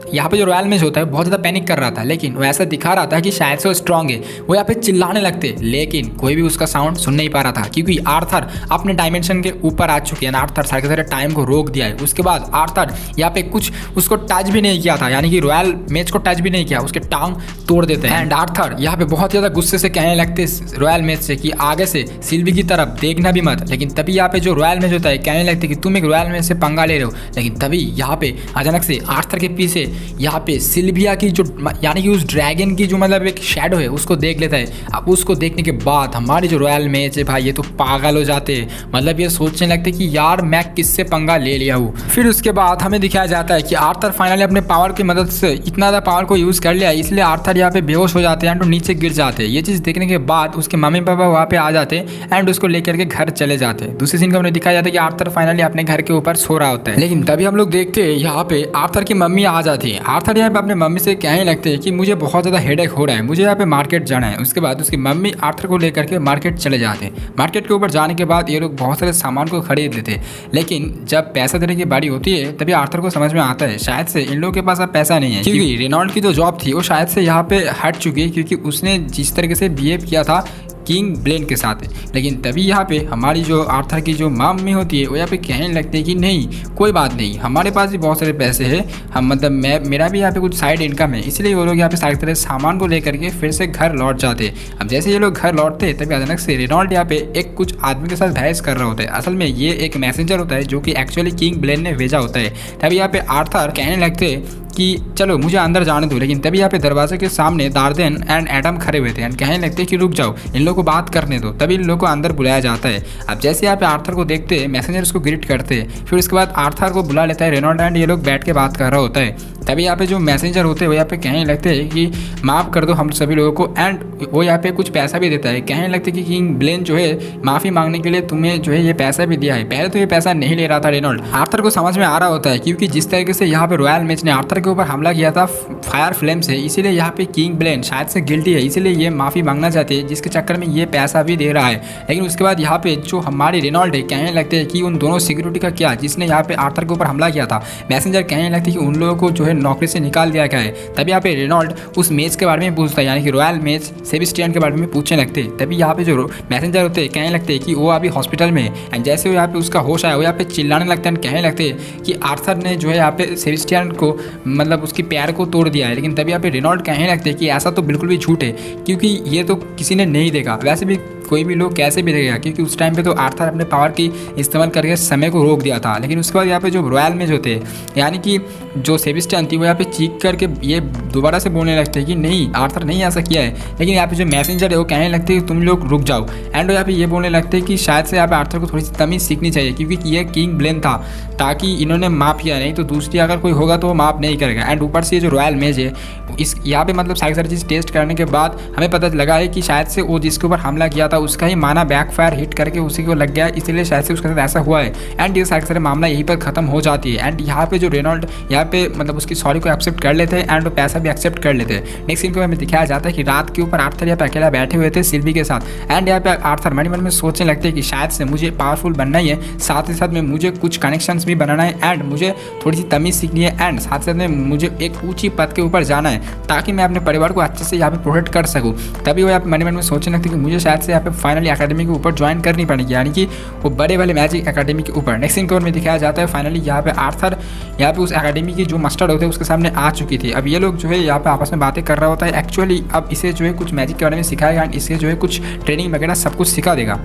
यहाँ पे जो रॉयल मेज होता है बहुत ज़्यादा पैनिक कर रहा था, लेकिन वो ऐसा दिखा रहा था कि शायद से वो स्ट्रांग है। वो यहाँ पे चिल्लाने लगते, लेकिन कोई भी उसका साउंड सुन नहीं पा रहा था, क्योंकि आर्थर अपने डायमेंशन के ऊपर आ चुके हैं। आर्थर सारे के सारे टाइम को रोक दिया है। उसके बाद आर्थर यहाँ पे कुछ उसको टच भी नहीं किया था, यानी कि रॉयल मेज को टच भी नहीं किया, उसके टांग तोड़ देते हैं। एंड आर्थर यहाँ पे बहुत ज़्यादा गुस्से से कहने लगते रॉयल मेज से कि आगे से सिल्वी की तरफ देखना भी मत। लेकिन तभी यहाँ पे जो रॉयल मेज होता है कहने लगते कि तुम एक रॉयल मेज से पंगा ले रहे हो। लेकिन तभी यहाँ पे अचानक से आर्थर के पीछे यहाँ पे सिल्विया की जो यानी कि उस ड्रैगन की जो मतलब एक शैडो है उसको देख लेता है। अब उसको देखने के बाद हमारी जो रॉयल मेज है भाई ये तो पागल हो जाते हैं, मतलब ये सोचने लगते कि यार मैं किससे पंगा ले लिया हूँ। फिर उसके बाद हमें दिखाया जाता है कि आर्थर फाइनली अपने पावर की मदद से इतना ज़्यादा पावर को यूज़ कर लिया, इसलिए आर्थर यहाँ पे बेहोश हो जाते हैं एंड नीचे गिर जाते हैं। ये चीज़ देखने के बाद उसके मम्मी पापा वहाँ पे आ जाते हैं एंड उसको लेकर के घर चले जाते हैं। दूसरी सीन को हमें दिखाया जाता है कि आर्थर फाइनली अपने घर के ऊपर सो रहा होता है। लेकिन तभी हम लोग देखते हैं यहाँ पे आर्थर की मम्मी आ जाती है। आर्थर यहाँ पे अपने मम्मी से कहने लगते हैं कि मुझे बहुत ज़्यादा हेडेक हो रहा है, मुझे यहाँ पे मार्केट जाना है। उसके बाद उसकी मम्मी आर्थर को लेकर के मार्केट चले जाते हैं। मार्केट के ऊपर जाने के बाद ये लोग बहुत सारे सामान को खरीद लेते हैं। लेकिन जब पैसा देने की बारी होती है तभी आर्थर को समझ में आता है शायद से इन लोगों के पास अब पैसा नहीं है, क्योंकि रेनॉल्ड की जो जॉब थी वो शायद से यहाँ पे हट चुकी है, क्योंकि उसने जिस तरीके से बिहेव किया था किंग ब्लेन के साथ। लेकिन तभी यहाँ पे हमारी जो आर्थर की जो मम्मी होती है वो यहाँ पे कहने लगते हैं कि नहीं कोई बात नहीं, हमारे पास भी बहुत सारे पैसे हैं, हम मतलब मेरा भी यहाँ पे कुछ साइड इनकम है। इसलिए वो लोग यहाँ पे सारी तरह सामान को लेकर के फिर से घर लौट जाते हैं। अब जैसे ये लोग घर लौटते हैं तभी अचानक से रेनॉल्ड यहाँ पे एक कुछ आदमी के साथ बहस कर रहा होता है। असल में ये एक मैसेंजर होता है जो कि एक्चुअली किंग ब्लेन ने भेजा होता है। तभी यहाँ पे आर्थर कहने लगते कि चलो मुझे अंदर जाने दो। लेकिन तभी यहाँ पे दरवाजे के सामने दार्देन एंड एडम खड़े हुए थे एंड कहने लगते कि रुक जाओ, इन लोगों को बात करने दो। तभी इन लोगों को अंदर बुलाया जाता है। अब जैसे यहाँ पे आर्थर को देखते हैं मैसेंजर उसको ग्रीट करते हैं। फिर उसके बाद आर्थर को बुला लेता है रेनॉल्ड एंड ये लोग बैठ के बात कर रहा होता है। तभी यहाँ पे जो मैसेंजर होते हैं वो यहाँ पे कहने लगते हैं कि माफ़ कर दो हम सभी लोगों को, एंड वो यहाँ पे कुछ पैसा भी देता है। कहने लगते कि किंग ब्लेन जो है माफ़ी मांगने के लिए तुम्हें जो है ये पैसा भी दिया है। पहले तो ये पैसा नहीं ले रहा था रेनॉल्ड। आर्थर को समझ में आ रहा होता है क्योंकि जिस तरीके से यहाँ पे रॉयल मेज ने आर्थर के ऊपर हमला किया था फायर फ्लेम से, इसीलिए यहाँ पे किंग ब्लेन शायद से गिल्टी है, इसीलिए ये माफ़ी मांगना चाहते हैं, जिसके चक्कर में ये पैसा भी दे रहा है। लेकिन उसके बाद यहाँ पे जो हमारे रेनॉल्ड है कहने लगते हैं कि उन दोनों सिक्योरिटी का क्या जिसने यहाँ पे आर्थर के ऊपर हमला किया था। मैसेंजर कहने लगते हैं कि उन लोगों को जो है नौकरी से निकाल दिया गया है। तभी यहाँ पे रेनॉल्ड उस मेज के बारे में पूछता है, यानी कि रॉयल मेज सेबेस्टियन के बारे में पूछने लगते। तभी यहाँ पे जो मैसेंजर होते हैं कहने लगते हैं कि वो अभी हॉस्पिटल में है। एंड जैसे वो यहाँ पे उसका होश आया वो यहाँ पे चिल्लाने लगता है, कहने लगते हैं कि आर्थर ने जो है यहाँ पे सेबेस्टियन को मतलब उसकी पैर को तोड़ दिया है। लेकिन तभी यहाँ पे रेनॉल्ड कहने लगते हैं कि ऐसा तो बिल्कुल भी झूठ है, क्योंकि ये तो किसी ने नहीं देखा। वैसे भी कोई भी लोग कैसे भी देखेगा, क्योंकि उस टाइम पे तो आर्थर अपने पावर की इस्तेमाल करके समय को रोक दिया था। लेकिन उसके बाद यहाँ पे जो रॉयल मेज होते हैं यानी कि जो सेबेस्टियन थी वो यहाँ पे चीख करके ये दोबारा से बोलने लगते हैं कि नहीं आर्थर नहीं ऐसा किया है। लेकिन यहाँ पे जो मैसेंजर है वो कहने लगते हैं कि तुम लोग रुक जाओ। एंड वो यहाँ पे ये बोलने लगते हैं कि शायद से यहाँ पे आर्थर को थोड़ी सी तमीज़ सीखनी चाहिए, क्योंकि ये किंग ब्लेन था, ताकि इन्होंने माफ़ किया, नहीं तो दूसरी अगर कोई होगा तो वो माफ़ नहीं करेगा। एंड ऊपर से ये जो रॉयल मेज है इस यहाँ पे मतलब सारी चीज़ टेस्ट करने के बाद हमें पता लगा है कि शायद से वो जिसके ऊपर हमला किया था उसका ही माना बैकफायर हिट करके उसी को लग गया, इसीलिए शायद से उसके साथ ऐसा हुआ है। एंड ये सारे मामला यहीं पर खत्म हो जाती है। एंड यहाँ पे जो रेनॉल्ड यहाँ पे मतलब उसकी सॉरी को एक्सेप्ट कर लेते हैं एंड वो पैसा भी एक्सेप्ट कर लेते हैं। नेक्स्ट सीन को हमें दिखाया जाता है कि रात के ऊपर आर्थर यहाँ पे अकेला बैठे हुए थे सिल्वी के साथ। एंड यहाँ पे आर्थर मन में सोचने लगते हैं कि शायद से मुझे पावरफुल बनना ही है, साथ ही साथ में मुझे कुछ कनेक्शंस भी बनाना है एंड मुझे थोड़ी सी तमीज़ सीखनी है एंड साथ साथ में मुझे एक ऊंची पद के ऊपर जाना है, ताकि मैं अपने परिवार को अच्छे से यहाँ पे प्रोटेक्ट कर सकूँ। तभी वो यहाँ पे मन में सोचने लगते कि मुझे शायद से यहाँ यहाँ पे फाइनली एकेडमी के ऊपर ज्वाइन करनी पड़ेगी, यानी कि वो बड़े वाले मैजिक एकेडमी के ऊपर। नेक्स्ट सीन के में दिखाया जाता है फाइनली यहाँ पे आर्थर यहाँ पे उस एकेडमी की जो मास्टर होते हैं उसके सामने आ चुकी थी। अब ये लोग जो है यहाँ पे आपस में बातें कर रहा होता है। एक्चुअली अब इसे जो है कुछ मैजिक के बारे में सिखाएगा एंड इसे जो है कुछ ट्रेनिंग वगैरह सब कुछ सिखा देगा।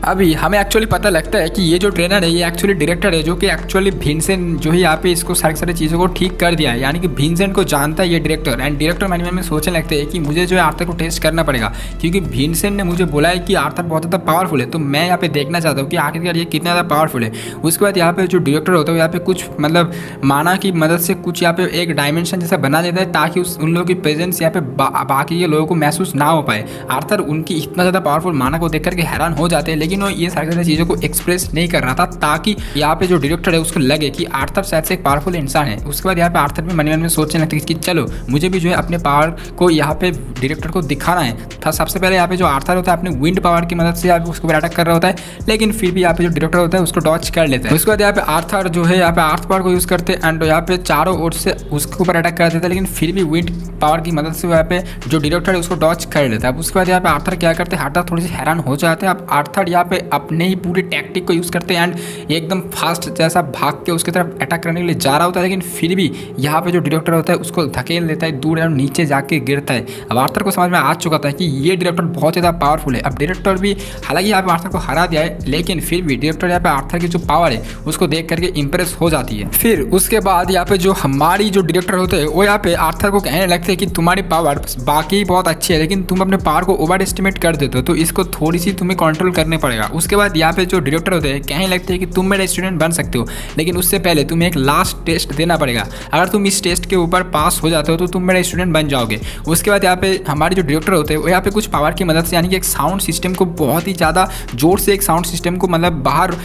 अभी हमें एक्चुअली पता लगता है कि ये जो ट्रेनर है ये एक्चुअली डायरेक्टर है, जो कि एक्चुअली भीनसेन जो है यहाँ पे इसको सारी चीज़ों को ठीक कर दिया है, यानी कि भीनसेन को जानता है ये डायरेक्टर। एंड डायरेक्टर मन में सोचने लगते हैं कि मुझे जो है आर्थर को टेस्ट करना पड़ेगा, क्योंकि भीनसेन ने मुझे बोला है कि आर्थर बहुत ज़्यादा पावरफुल है, तो मैं यहाँ पे देखना चाहता हूँ कि आखिरकार ये कितना ज़्यादा पावरफुल है। उसके बाद यहाँ पे जो डायरेक्टर होता है यहाँ पे कुछ मतलब माना की मदद से कुछ यहाँ पे एक डायमेंशन जैसा बना देता है, ताकि उन लोगों की प्रेजेंस यहाँ पे बाकी के लोगों को महसूस ना हो पाए। आर्थर उनकी इतना ज़्यादा पावरफुल माना को देख करके हैरान हो जाते हैं, लेकिन वो ये सारी चीज़ों को एक्सप्रेस नहीं कर रहा था, ताकि यहाँ पे जो डायरेक्टर है उसको लगे कि आर्थर शायद से एक पावरफुल इंसान है। उसके बाद यहाँ पे आर्थर भी मन में सोचने लगते कि चलो मुझे भी जो है अपने पावर को यहाँ पे डायरेक्टर को दिखाना है। था सबसे पहले यहाँ पे जो आर्थर होता है अपने विंड पावर की मदद से यहाँ पे उसके ऊपर अटैक कर रहा होता है, लेकिन फिर भी यहाँ पे जो डायरेक्टर होता है उसको डॉच कर लेता है। उसके बाद यहाँ पे आर्थर जो है यहाँ पे अर्थ पावर को यूज करते हैं एंड यहाँ पे चारों ओर से उसके ऊपर अटैक कर देता है, लेकिन फिर भी विंड पावर की मदद से यहाँ पे जो डायरेक्टर है उसको डॉच कर लेता है। अब उसके बाद यहाँ पे आर्थर क्या करते हैं, आर्थर थोड़ी सी हैरान हो जाते हैं। अब आर्थर यहाँ पे अपने ही पूरी टैक्टिक को यूज़ करते हैं एंड एकदम फास्ट जैसा भाग के उसकी तरफ अटैक करने के लिए जा रहा होता है, लेकिन फिर भी यहाँ पे जो डायरेक्टर होता है उसको धकेल देता है दूर और नीचे जाके गिरता है। अब आर्थर को समझ में आ चुका था कि ये डायरेक्टर बहुत ज़्यादा पावरफुल है। अब डायरेक्टर भी हालांकि यहाँ पे आर्थर को हरा दिया है, लेकिन फिर भी डायरेक्टर यहाँ पे आर्थर की जो पावर है उसको देख करके इंप्रेस हो जाती है। फिर उसके बाद यहाँ पे जो हमारी जो डायरेक्टर होते हैं वो यहाँ पे आर्थर को कहने लगते हैं कि तुम्हारी पावर बाकी बहुत अच्छी है, लेकिन तुम अपने पावर को ओवर एस्टिमेट कर देते हो, तो इसको थोड़ी सी तुम्हें कंट्रोल करने पड़ेगा। उसके बाद यहाँ पे जो डायरेक्टर होते हैं कहने लगते हैं कि तुम मेरा स्टूडेंट बन सकते हो, लेकिन उससे पहले तुम्हें एक लास्ट टेस्ट देना पड़ेगा। अगर तुम इस टेस्ट के ऊपर पास हो जाते हो तो तुम मेरा स्टूडेंट बन जाओगे। उसके बाद यहाँ पे हमारे जो डायरेक्टर होते हैं वो यहाँ पे कुछ पावर की मदद से, यानी कि एक साउंड सिस्टम को बहुत ही ज़्यादा जोर से एक साउंड सिस्टम को मतलब बाहर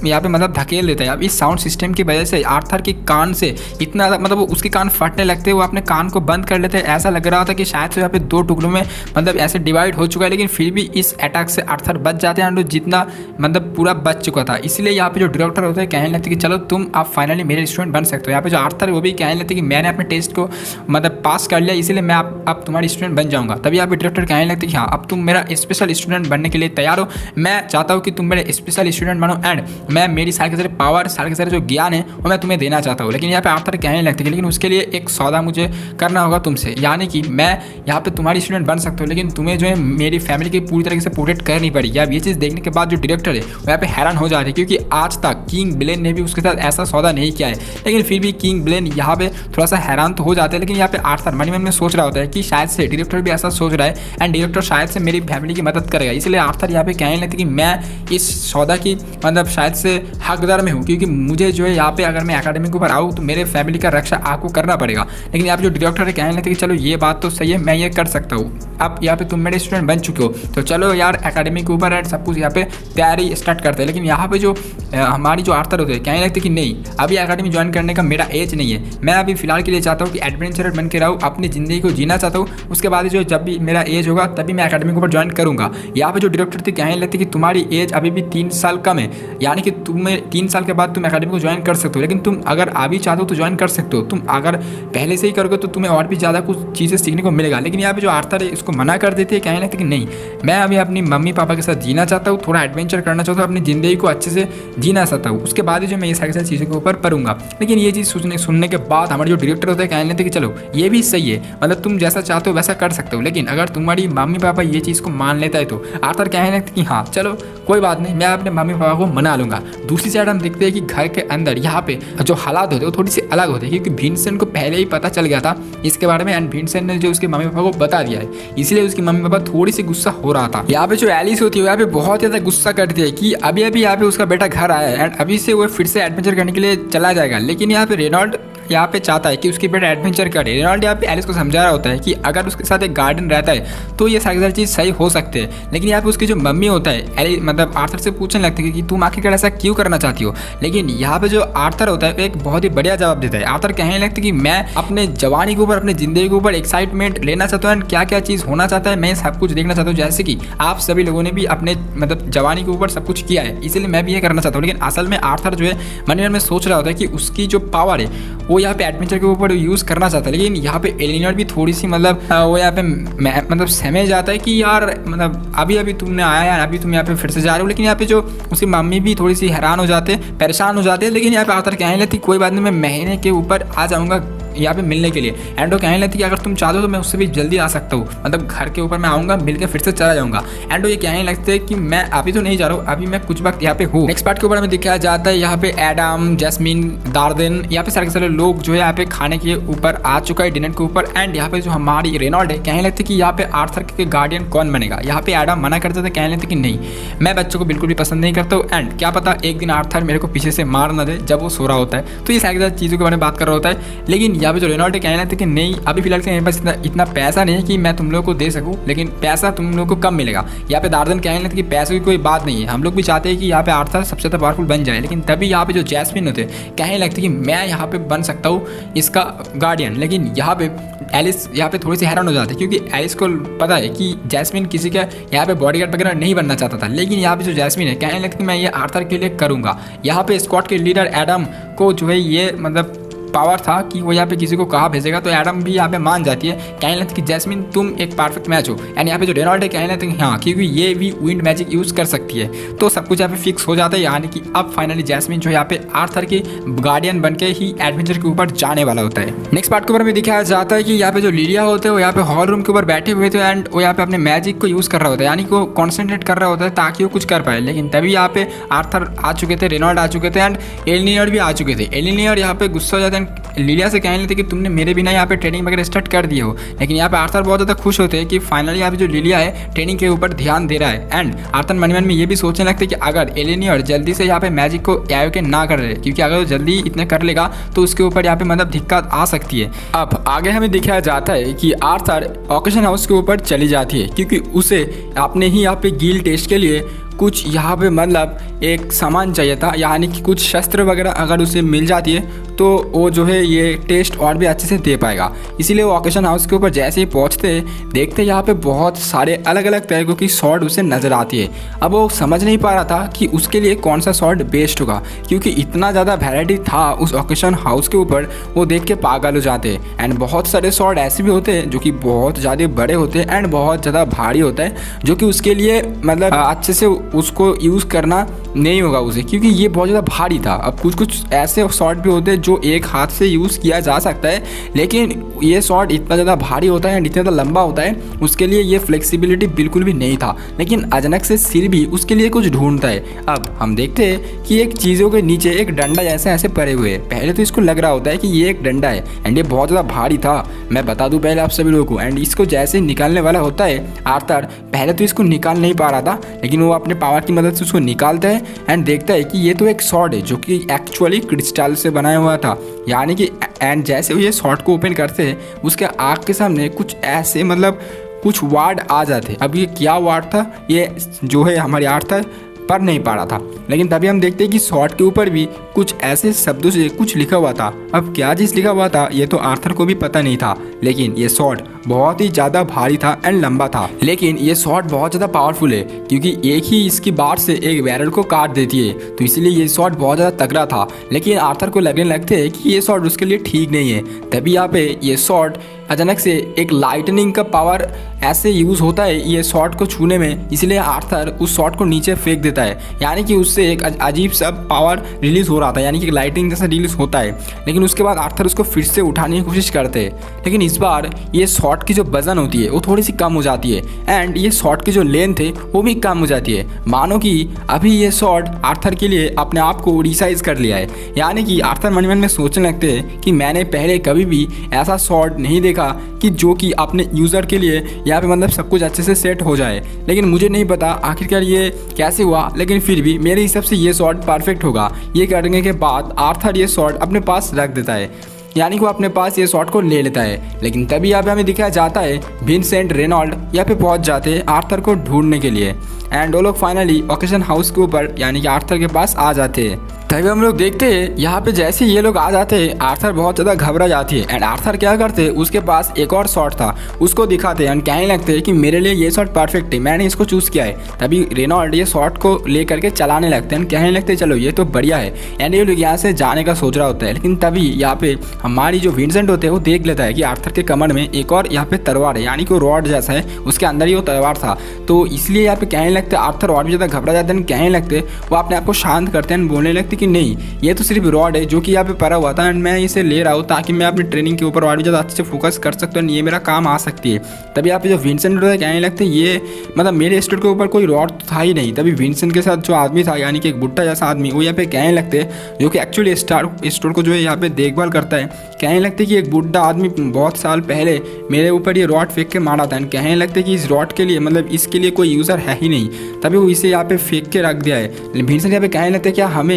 यहाँ पे मतलब धकेल देता है। अब इस साउंड सिस्टम की वजह से आर्थर के कान से इतना मतलब उसके कान फटने लगते हैं, वो अपने कान को बंद कर लेते हैं। ऐसा लग रहा था कि शायद से यहाँ पे दो टुकड़ों में मतलब ऐसे डिवाइड हो चुका है, लेकिन फिर भी इस अटैक से आर्थर बच जाते हैं, जितना मतलब पूरा बच चुका था। इसलिए यहाँ पे जो डायरेक्टर होते हैं कहने लगते हैं कि चलो तुम आप फाइनली मेरे स्टूडेंट बन सकते हो। यहाँ पे जो आर्थर है वो भी कहने लगते हैं कि मैंने अपने टेस्ट को मतलब पास कर लिया, इसलिए मैं अब तुम्हारी स्टूडेंट बन जाऊँगा। तभी यहाँ पे डायरेक्टर कहने लगते हैं कि हाँ अब तुम मेरा स्पेशल स्टूडेंट बनने के लिए तैयार हो, मैं चाहता हूँ कि तुम मेरे स्पेशल स्टूडेंट बनो एंड मैं मेरी सारे के सारे पावर सारे के सारे जो ज्ञान है वो मैं तुम्हें देना चाहता हूँ। लेकिन यहाँ पे आर्थर कहने लगते हैं लेकिन उसके लिए एक सौदा मुझे करना होगा तुमसे, यानी कि मैं यहाँ पे तुम्हारी स्टूडेंट बन सकता हूँ, लेकिन तुम्हें जो है मेरी फैमिली की पूरी तरीके से प्रोटेक्ट करनी पड़ेगी। अब ये चीज़ देखने के बाद जो डायरेक्टर है वो यहाँ पे हैरान हो जा रही है, क्योंकि आज तक किंग ब्लेन ने भी उसके साथ ऐसा सौदा नहीं किया है। लेकिन फिर भी किंग ब्लेन यहाँ पे थोड़ा सा हैरान तो हो जाते हैं, लेकिन यहाँ पे आर्थर मन में सोच रहा होता है कि शायद से डायरेक्टर भी ऐसा सोच रहा है एंड डायरेक्टर शायद से मेरी फैमिली की मदद करेगा। इसलिए आर्थर यहाँ पे कहने लगते कि मैं इस सौदा की मतलब शायद से हकदार में हूँ, क्योंकि मुझे जो है यहाँ पे अगर मैं एकेडमी के ऊपर आऊँ तो मेरे फैमिली का रक्षा आपको करना पड़ेगा। लेकिन यहाँ पे जो डायरेक्टर है कहने लगते कि चलो ये बात तो सही है, मैं ये कर सकता हूँ। अब यहाँ पे तुम मेरे स्टूडेंट बन चुके हो तो चलो यार एकेडमी के ऊपर सब कुछ यहाँ पे तैयारी स्टार्ट करते हैं। लेकिन यहाँ पे जो हमारी जो आर्थर होते हैं कहने लगते कि नहीं अभी एकेडमी ज्वाइन करने का मेरा एज नहीं है, मैं अभी फिलहाल के लिए चाहता हूँ कि एडवेंचरर बन के रहूँ, अपनी ज़िंदगी को जीना चाहता हूँ। उसके बाद जो जब भी मेरा एज होगा तभी मैं एकेडमी के ऊपर ज्वाइन करूँगा। यहाँ पे जो डायरेक्टर थे कहने लगते कि तुम्हारी एज अभी भी 3 साल कम है, यानी कि तुम्हें 3 साल के बाद तुम एकेडमी को ज्वाइन कर सकते हो, लेकिन तुम अगर अभी चाहते हो तो ज्वाइन कर सकते हो। तुम अगर पहले से ही करोगे तो तुम्हें और भी ज़्यादा कुछ चीज़ें सीखने को मिलेगा। लेकिन यहाँ पे जो आर्थर है इसको मना कर देते हैं, कहने लगते कि नहीं मैं अभी अपनी मम्मी पापा के साथ जीना चाहता हूँ, थोड़ा एडवेंचर करना चाहता हूँ, अपनी ज़िंदगी को अच्छे से जीना चाहता हूँ, उसके बाद ही जो मैं ये सारी चीज़ों के ऊपर पढ़ूंगा। लेकिन ये चीज़ सुनने के बाद हमारे जो डायरेक्टर होते हैं कहने लगते कि चलो ये भी सही है, मतलब तुम जैसा चाहते हो वैसा कर सकते हो, लेकिन अगर तुम्हारी मम्मी पापा ये चीज़ को मान लेता है तो आर्थर कहने लगते कि हाँ चलो कोई बात नहीं, मैं अपने मम्मी पापा को मना लूँगा। दूसरी साइड हम देखते हैं कि घर के अंदर यहाँ पे जो हालात होते हैं वो थोड़ी सी अलग होते हैं, क्योंकि भीनसेन को पहले ही पता चल गया था इसके बारे में एंड भीनसेन ने जो उसके मम्मी पापा को बता दिया है, इसलिए उसकी मम्मी पापा थोड़ी सी गुस्सा हो रहा था। यहाँ पे जो एलिस होती है यहाँ पे बहुत ज़्यादा गुस्सा करती है कि अभी अभी यहाँ पे उसका बेटा घर आया है एंड अभी से वो फिर से एडवेंचर करने के लिए चला जाएगा। लेकिन यहाँ पे रेनॉल्ड यहाँ पे चाहता है कि उसकी बेटा एडवेंचर करे। रेनॉल्ड यहाँ पे एलिस को समझा रहा होता है कि अगर उसके साथ एक गार्डन रहता है तो ये सारी चीज़ सही हो सकते हैं। लेकिन यहाँ पे उसकी जो मम्मी होता है मतलब आर्थर से पूछने लगती है कि तुम आखिरकार ऐसा क्यों करना चाहती हो। लेकिन यहाँ पे जो आर्थर होता है एक बहुत ही बढ़िया जवाब देता है। आर्थर कहने लगता है कि मैं अपने जवानी के ऊपर अपनी ज़िंदगी के ऊपर एक्साइटमेंट लेना चाहता हूँ एंड क्या क्या चीज़ होना चाहता है मैं सब कुछ देखना चाहता हूँ, जैसे कि आप सभी लोगों ने भी अपने मतलब जवानी के ऊपर सब कुछ किया है, इसलिए मैं भी ये करना चाहता हूँ। लेकिन असल में आर्थर जो है मन में सोच रहा होता है कि उसकी जो पावर है वो वो यहाँ पे एडवेंचर के ऊपर यूज़ करना चाहता है। लेकिन यहाँ पे एलिनोर भी थोड़ी सी मतलब वो यहाँ पे मतलब समझ जाता है कि यार मतलब अभी तुमने आया यार, अभी तुम यहाँ पे फिर से जा रहे हो। लेकिन यहाँ पे जो उसकी मम्मी भी थोड़ी सी हैरान हो जाते, परेशान हो जाते हैं। लेकिन यहाँ पे आर्थर कहने लगती कोई बात नहीं, मैं महीने के ऊपर आ जाऊँगा यहाँ पे मिलने के लिए। एंड वो कहने लगती कि अगर तुम चाहते हो तो मैं उससे भी जल्दी आ सकता हूँ, मतलब घर के ऊपर मैं आऊँगा, मिल के फिर से चला जाऊँगा। एंड वो ये कहने लगते हैं कि मैं अभी तो नहीं जा रहा हूँ, अभी मैं कुछ वक्त यहाँ पे हूँ। नेक्स्ट पार्ट के ऊपर हमें दिखाया जाता है यहाँ पे एडम, जैस्मिन, दार्देन, यहाँ पे सारे के सारे लोग जो है यहाँ पे खाने के ऊपर आ चुका है, डिनर के ऊपर। एंड यहाँ पे जो हमारी रेनॉल्ड है कहने लगती कि यहाँ पे आर्थर के गार्डियन कौन बनेगा। यहाँ पे एडम मना करते थे, कहने लगते कि नहीं, मैं बच्चों को बिल्कुल भी पसंद नहीं करता हूँ। एंड क्या पता एक दिन आर्थर मेरे को पीछे से मार ना दे जब वो सो रहा होता है। तो ये सारी चीज़ों के बारे में बात कर रहा होता है। लेकिन यहाँ पे जो रेनॉल्ड कहने लगते कि नहीं, अभी फिलहाल से मेरे पास इतना पैसा नहीं है कि मैं तुम लोगों को दे सकूं, लेकिन पैसा तुम लोगों को कम मिलेगा। यहाँ पे दार्दन कहने लगते कि पैसे की कोई बात नहीं है, हम लोग भी चाहते हैं कि यहाँ पे आर्थर सबसे ज़्यादा पावरफुल बन जाए। लेकिन तभी यहाँ पे जो जैस्मिन होते कहने लगते कि मैं यहाँ पे बन सकता हूँ इसका गार्डियन। लेकिन यहाँ पे एलिस यहाँ पे थोड़ी सी हैरान हो जाती है, क्योंकि एलिस को पता है कि जैस्मिन किसी का यहाँ पे बॉडीगार्ड वगैरह नहीं बनना चाहता था। लेकिन यहाँ पे जो जैस्मिन है कहने लगती कि मैं ये आर्थर के लिए करूँगा। यहाँ पे स्क्वाड के लीडर एडम को जो है ये मतलब पावर था कि वो यहाँ पे किसी को कहाँ भेजेगा। तो एडम भी यहाँ पे मान जाती है, कहने लगती कि जैस्मिन तुम एक परफेक्ट मैच हो। एंड यहाँ पे जो रेनॉल्ड है कहने लगती कि हाँ, क्योंकि ये भी विंड मैजिक यूज़ कर सकती है। तो सब कुछ यहाँ पे फिक्स हो जाता है, यानी कि अब फाइनली जैस्मिन जो यहाँ पे आर्थर के गार्डियन बन के ही एडवेंचर के ऊपर जाने वाला होता है। नेक्स्ट पार्ट के ऊपर में दिखाया जाता है कि यहाँ पे जो लिलिया होते हैं वो यहाँ पे हॉल रूम के ऊपर बैठे हुए थे। एंड वो यहाँ पे अपने मैजिक को यूज़ कर रहा होता है, यानी कि वो कॉन्सेंट्रेट कर रहा होता है ताकि वो कुछ कर पाए। लेकिन तभी यहाँ पे आर्थर आ चुके थे, रेनॉल्ड आ चुके थे, एंड एलिनियर भी आ चुके थे। एलिनियर यहाँ पे गुस्सा हो जाता है लिलिया से, कहने लगते कि तुमने मेरे बिना यहाँ पे ट्रेनिंग वगैरह स्टार्ट कर दिए हो। लेकिन यहाँ पे आर्थर बहुत ज़्यादा खुश होते हैं कि फाइनली यहाँ पे जो लिलिया है ट्रेनिंग के ऊपर ध्यान दे रहा है। एंड आर्थर मन में ये भी सोचने लगते कि अगर एलिनियर जल्दी से यहाँ पे मैजिक को यायो के ना कर रहे, क्योंकि अगर वो जल्दी इतने कर लेगा तो उसके ऊपर यहाँ पे मतलब दिक्कत आ सकती है। अब आगे हमें दिखाया जाता है कि आर्थर ऑकेशन हाउस के ऊपर चली जाती है, क्योंकि उसे अपने ही यहाँ पे गिल टेस्ट के लिए कुछ यहाँ पे मतलब एक सामान चाहिए था, यानी कि कुछ शस्त्र वगैरह अगर उसे मिल जाती है तो वो जो है ये टेस्ट और भी अच्छे से दे पाएगा। इसीलिए वो ऑकेशन हाउस के ऊपर जैसे ही पहुँचते देखते यहाँ पे बहुत सारे अलग अलग तरीक़ों की शॉट उसे नज़र आती है। अब वो समझ नहीं पा रहा था कि उसके लिए कौन सा शॉट बेस्ट होगा, क्योंकि इतना ज़्यादा वैरायटी था उस ऑकेशन हाउस के ऊपर, वो देख के पागल हो जाते। एंड बहुत सारे शॉट ऐसे भी होते हैं जो कि बहुत ज़्यादा बड़े होते हैं एंड बहुत ज़्यादा भारी होता है, जो कि उसके लिए मतलब अच्छे से उसको यूज़ करना नहीं होगा उसे, क्योंकि ये बहुत ज़्यादा भारी था। अब कुछ ऐसे शॉट भी होते हैं जो एक हाथ से यूज़ किया जा सकता है, लेकिन ये शॉट इतना ज़्यादा भारी होता है एंड इतना ज़्यादा लंबा होता है, उसके लिए ये फ्लेक्सिबिलिटी बिल्कुल भी नहीं था। लेकिन अचानक से सिर भी उसके लिए कुछ ढूंढता है। अब हम देखते हैं कि एक चीज़ों के नीचे एक डंडा जैसे ऐसे पड़े हुए हैं। पहले तो इसको लग रहा होता है कि ये एक डंडा है एंड ये बहुत ज़्यादा भारी था, मैं बता दूँ पहले आप सभी लोगों को। एंड इसको जैसे निकालने वाला होता है आर्थर, पहले तो इसको निकाल नहीं पा रहा था, लेकिन वो अपने पावर की मदद से उसको निकालता है एंड देखता है कि ये तो एक शॉट है जो कि एक्चुअली क्रिस्टल से बनाया हुआ था, यानी कि एंड जैसे वो ये शॉट को ओपन करते हैं उसके आँख के सामने कुछ ऐसे मतलब कुछ वर्ड आ जाते। अब ये क्या वर्ड था ये जो है हमारे आर्थर पढ़ नहीं पा रहा था, लेकिन तभी हम देखते हैं कि शॉट के ऊपर भी कुछ ऐसे शब्दों से कुछ लिखा हुआ था। अब क्या चीज़ लिखा हुआ था ये तो आर्थर को भी पता नहीं था, लेकिन ये शॉट बहुत ही ज़्यादा भारी था एंड लंबा था। लेकिन ये शॉट बहुत ज़्यादा पावरफुल है, क्योंकि एक ही इसकी बार से एक बैरल को काट देती है, तो इसलिए ये शॉट बहुत ज़्यादा तगड़ा था। लेकिन आर्थर को लगने लगते है कि ये शॉट उसके लिए ठीक नहीं है। तभी यहाँ पे ये शॉट अचानक से एक लाइटनिंग का पावर ऐसे यूज़ होता है ये शॉट को छूने में, इसलिए आर्थर उस शॉट को नीचे फेंक देता है, यानी कि उससे एक अजीब सा पावर रिलीज़ हो रहा था, यानी कि लाइटिंग जैसा रिलीज़ होता है। लेकिन उसके बाद आर्थर उसको फिर से उठाने की कोशिश करते हैं, लेकिन इस बार ये शॉट की जो वजन होती है वो थोड़ी सी कम हो जाती है एंड ये शॉट की जो लेंथ है वो भी कम हो जाती है। मानो कि अभी ये शॉट आर्थर के लिए अपने आप को रिसाइज कर लिया है, यानी कि आर्थर मन में सोचने लगते हैं कि मैंने पहले कभी भी ऐसा शॉट नहीं देखा कि जो कि अपने यूज़र के लिए यहाँ पे मतलब सब कुछ अच्छे से सेट हो जाए। लेकिन मुझे नहीं पता आखिरकार ये कैसे हुआ, लेकिन फिर भी मेरे हिसाब से ये शॉट परफेक्ट होगा। ये करने के बाद आर्थर ये शॉट अपने पास रख देता है, यानी कि वो अपने पास ये शॉट को ले लेता है। लेकिन तभी यहाँ पे हमें दिखाया जाता है विंसेंट रेनॉल्ड यहाँ पे पहुँच जाते हैं आर्थर को ढूंढने के लिए एंड वो लोग फाइनली ऑकेशन हाउस के ऊपर यानी कि आर्थर के पास आ जाते हैं। तभी हम लोग देखते हैं यहाँ पे जैसे ये लोग आ जाते हैं आर्थर बहुत ज़्यादा घबरा जाती है। एंड आर्थर क्या करते हैं, उसके पास एक और शॉट था उसको दिखाते हैं एंड कहने लगते हैं कि मेरे लिए ये शॉट परफेक्ट है, मैंने इसको चूज़ किया है। तभी रेनॉल्ड ये शॉट को लेकर के चलाने लगते हैं, कहने लगते हैं चलो ये तो बढ़िया है। एंड ये लोग यहाँ से जाने का सोच रहा होता है, लेकिन तभी यहाँ पे हमारी जो विंसेंट होते हैं वो देख लेता है कि आर्थर के कमर में एक और यहाँ पे तलवार है, यानी कि रॉड जैसा है, उसके अंदर ही वो तलवार था। तो इसलिए यहाँ पे कहने लगते आर्थर और भी ज़्यादा घबरा जाते हैं। कहने लगते वो अपने आप को शांत करते हैं, बोलने लगते कि नहीं ये तो सिर्फ रॉड है जो कि यहाँ पे पड़ा हुआ था एंड मैं इसे ले रहा हूँ ताकि मैं अपनी ट्रेनिंग के ऊपर और भी ज़्यादा अच्छे से फोकस कर सकता हूँ, ये मेरा काम आ सकती है। तभी यहाँ पे जो विंसेंट होता है कहने लगते ये मतलब मेरे स्टोर के ऊपर कोई रॉड था ही नहीं। तभी विंसेंट के साथ जो आदमी था यानी कि एक बुट्टा जैसा आदमी वो यहाँ पे कहने लगते जो कि एक्चुअली स्टोर को जो है यहाँ पे देखभाल करता है, कहने लगते कि एक बुढ़ा आदमी बहुत साल पहले मेरे ऊपर ये रॉड फेंक के मारा था। कहने लगते कि इस रॉड के लिए मतलब इसके लिए कोई यूज़र है ही नहीं, तभी वो इसे यहाँ पे फेंक के रख दिया है। विंसेंट यहाँ पे कहने लगते क्या हमें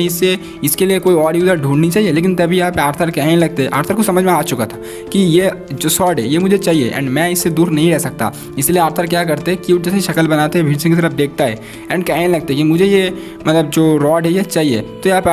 इसके लिए कोई और यूज़र ढूंढनी चाहिए, लेकिन तभी यहाँ पे आर्थर कहने लगते आर्थर को समझ में आ चुका था कि ये जो शॉट है ये मुझे चाहिए एंड मैं इससे दूर नहीं रह सकता। इसलिए आर्थर क्या करते हैं क्यूट जैसी शक्ल बनाते हैं, विंसेंट की तरफ देखता है एंड कहने लगते कि मुझे ये मतलब जो रॉड है ये चाहिए। तो यहाँ पे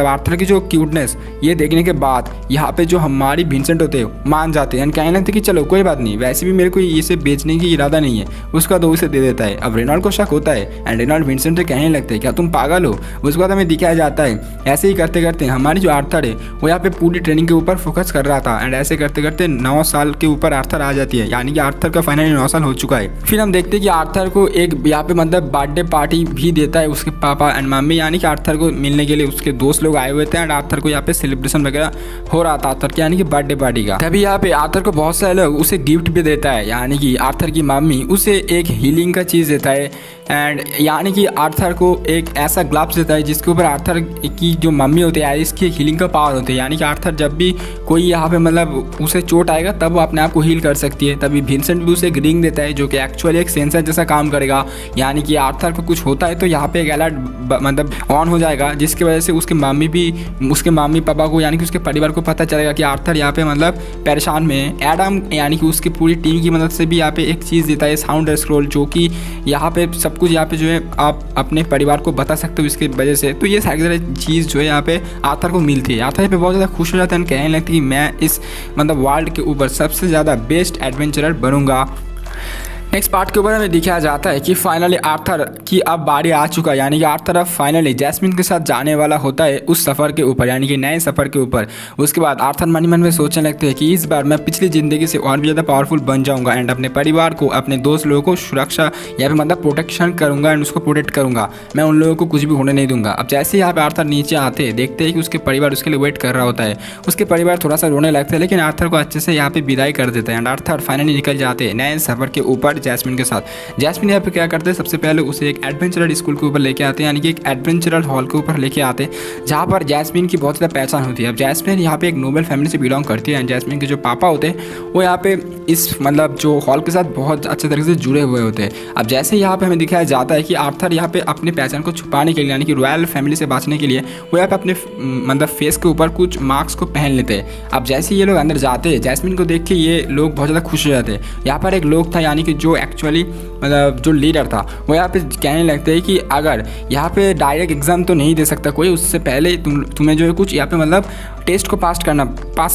आर्थर की जो क्यूटनेस ये देखने के बाद यहाँ पे जो हमारी विंसेंट होते हैं मान जाते हैं एंड कहने लगते कि चलो कोई बात नहीं, वैसे भी मेरे को इसे बेचने की इरादा नहीं है, उसका तो उसे दे देता है। अब रेनॉल्ड को शक होता है एंड रेनॉल्ड विंसेंट से कहने लगते हैं क्या तुम पागल हो। उसके बाद हमें दिखाया जाता है ऐसे ही करते करते हमारी जो आर्थर है वो यहाँ पे पूरी ट्रेनिंग के ऊपर फोकस कर रहा था एंड ऐसे करते करते 9 साल के ऊपर आर्थर आ जाती है, यानी कि आर्थर का फाइनली 9 साल हो चुका है। फिर हम देखते हैं कि आर्थर को एक यहाँ पे मतलब बर्थडे पार्टी भी देता है उसके पापा एंड मम्मी, यानी कि आर्थर को मिलने के लिए उसके दोस्त लोग आए हुए थे एंड आर्थर को यहाँ पे सेलिब्रेशन वगैरह हो रहा था आर्थर के यानी कि बर्थडे पार्टी का। तभी यहाँ पे आर्थर को बहुत सारे लोग उसे गिफ्ट भी देता है, यानी कि आर्थर की मम्मी उसे एक हीलिंग का चीज़ देता है एंड यानी कि आर्थर को एक ऐसा ग्लव्स देता है जिसके ऊपर आर्थर की जो मम्मी होती है इसकी हीलिंग का पावर होती है, यानी कि आर्थर जब भी कोई यहाँ पे मतलब उसे चोट आएगा तब वो अपने आप को हील कर सकती है। तभी विंसेंट भी उसे एक रिंग देता है जो कि एक्चुअली एक सेंसर जैसा काम करेगा, यानी कि आर्थर को कुछ होता है तो यहाँ पे एक अलर्ट मतलब ऑन हो जाएगा, जिसकी वजह से उसके मम्मी पापा को यानी कि उसके परिवार को पता चलेगा कि आर्थर यहाँ पे मतलब परेशान में है। एडम यानी कि उसकी पूरी टीम की मदद से भी यहाँ पे एक चीज़ देता है साउंड स्क्रॉल, जो कि यहाँ पे सब कुछ यहाँ पे जो है आप अपने परिवार को बता सकते हो इसके वजह से। तो ये सारी चीज़ जो है यहाँ पे आर्थर को मिलती है। आर्थर पे बहुत ज़्यादा खुश हो जाता है, कहने लगता है कि मैं इस मतलब वर्ल्ड के ऊपर सबसे ज़्यादा बेस्ट एडवेंचरर बनूंगा। नेक्स्ट पार्ट के ऊपर हमें दिखाया जाता है कि फाइनली आर्थर की अब बारी आ चुका है, यानी कि आर्थर अब फाइनली जैस्मिन के साथ जाने वाला होता है उस सफ़र के ऊपर, यानी कि नए सफ़र के ऊपर। उसके बाद आर्थर मन ही मन में सोचने लगते हैं कि इस बार मैं पिछली ज़िंदगी से और भी ज़्यादा पावरफुल बन जाऊंगा एंड अपने परिवार को अपने दोस्त लोगों को सुरक्षा या फिर मतलब प्रोटेक्शन करूँगा एंड उसको प्रोटेक्ट करूँगा, मैं उन लोगों को कुछ भी होने नहीं दूंगा। अब जैसे ही यहाँ पे आर्थर नीचे आते हैं देखते हैं कि उसके परिवार उसके लिए वेट कर रहा होता है। उसके परिवार थोड़ा सा रोने लगता है लेकिन आर्थर को अच्छे से यहाँ पे विदाई कर देते हैं एंड आर्थर फाइनली निकल जाते हैं नए सफ़र के ऊपर जैस्मिन के साथ। जैस्मिन यहाँ पे क्या करते हैं, सबसे पहले उसे एक एडवेंचरर स्कूल के ऊपर लेके आते हैं, यानी कि एक एडवेंचरर हॉल के ऊपर लेके आते हैं जहाँ पर जैस्मिन की बहुत ज़्यादा पहचान होती है। अब जैस्मिन यहाँ पे एक नोबल फैमिली से बिलोंग करती है एंड जैस्मिन के जो पापा होते हैं वो यहाँ पे इस मतलब जो हॉल के साथ बहुत अच्छे तरीके से जुड़े हुए होते हैं। अब जैसे यहाँ पे हमें दिखाया जाता है कि आर्थर यहाँ पे अपनी पहचान को छुपाने के लिए यानी कि रॉयल फैमिली से बचने के लिए वो यहाँ पे अपने मतलब फेस के ऊपर कुछ मार्क्स को पहन लेते हैं। अब जैसे ये लोग अंदर जाते हैं जैस्मिन को देख के ये लोग बहुत ज़्यादा खुश हो जाते हैं। यहाँ पर एक लोग था यानी कि जो एक्चुअली मतलब जो लीडर था वो यहाँ पे कहने लगते हैं कि अगर यहाँ पे डायरेक्ट एग्जाम तो नहीं दे सकता कोई, उससे पहले तुम्हें जो है कुछ यहाँ पे मतलब टेस्ट को पास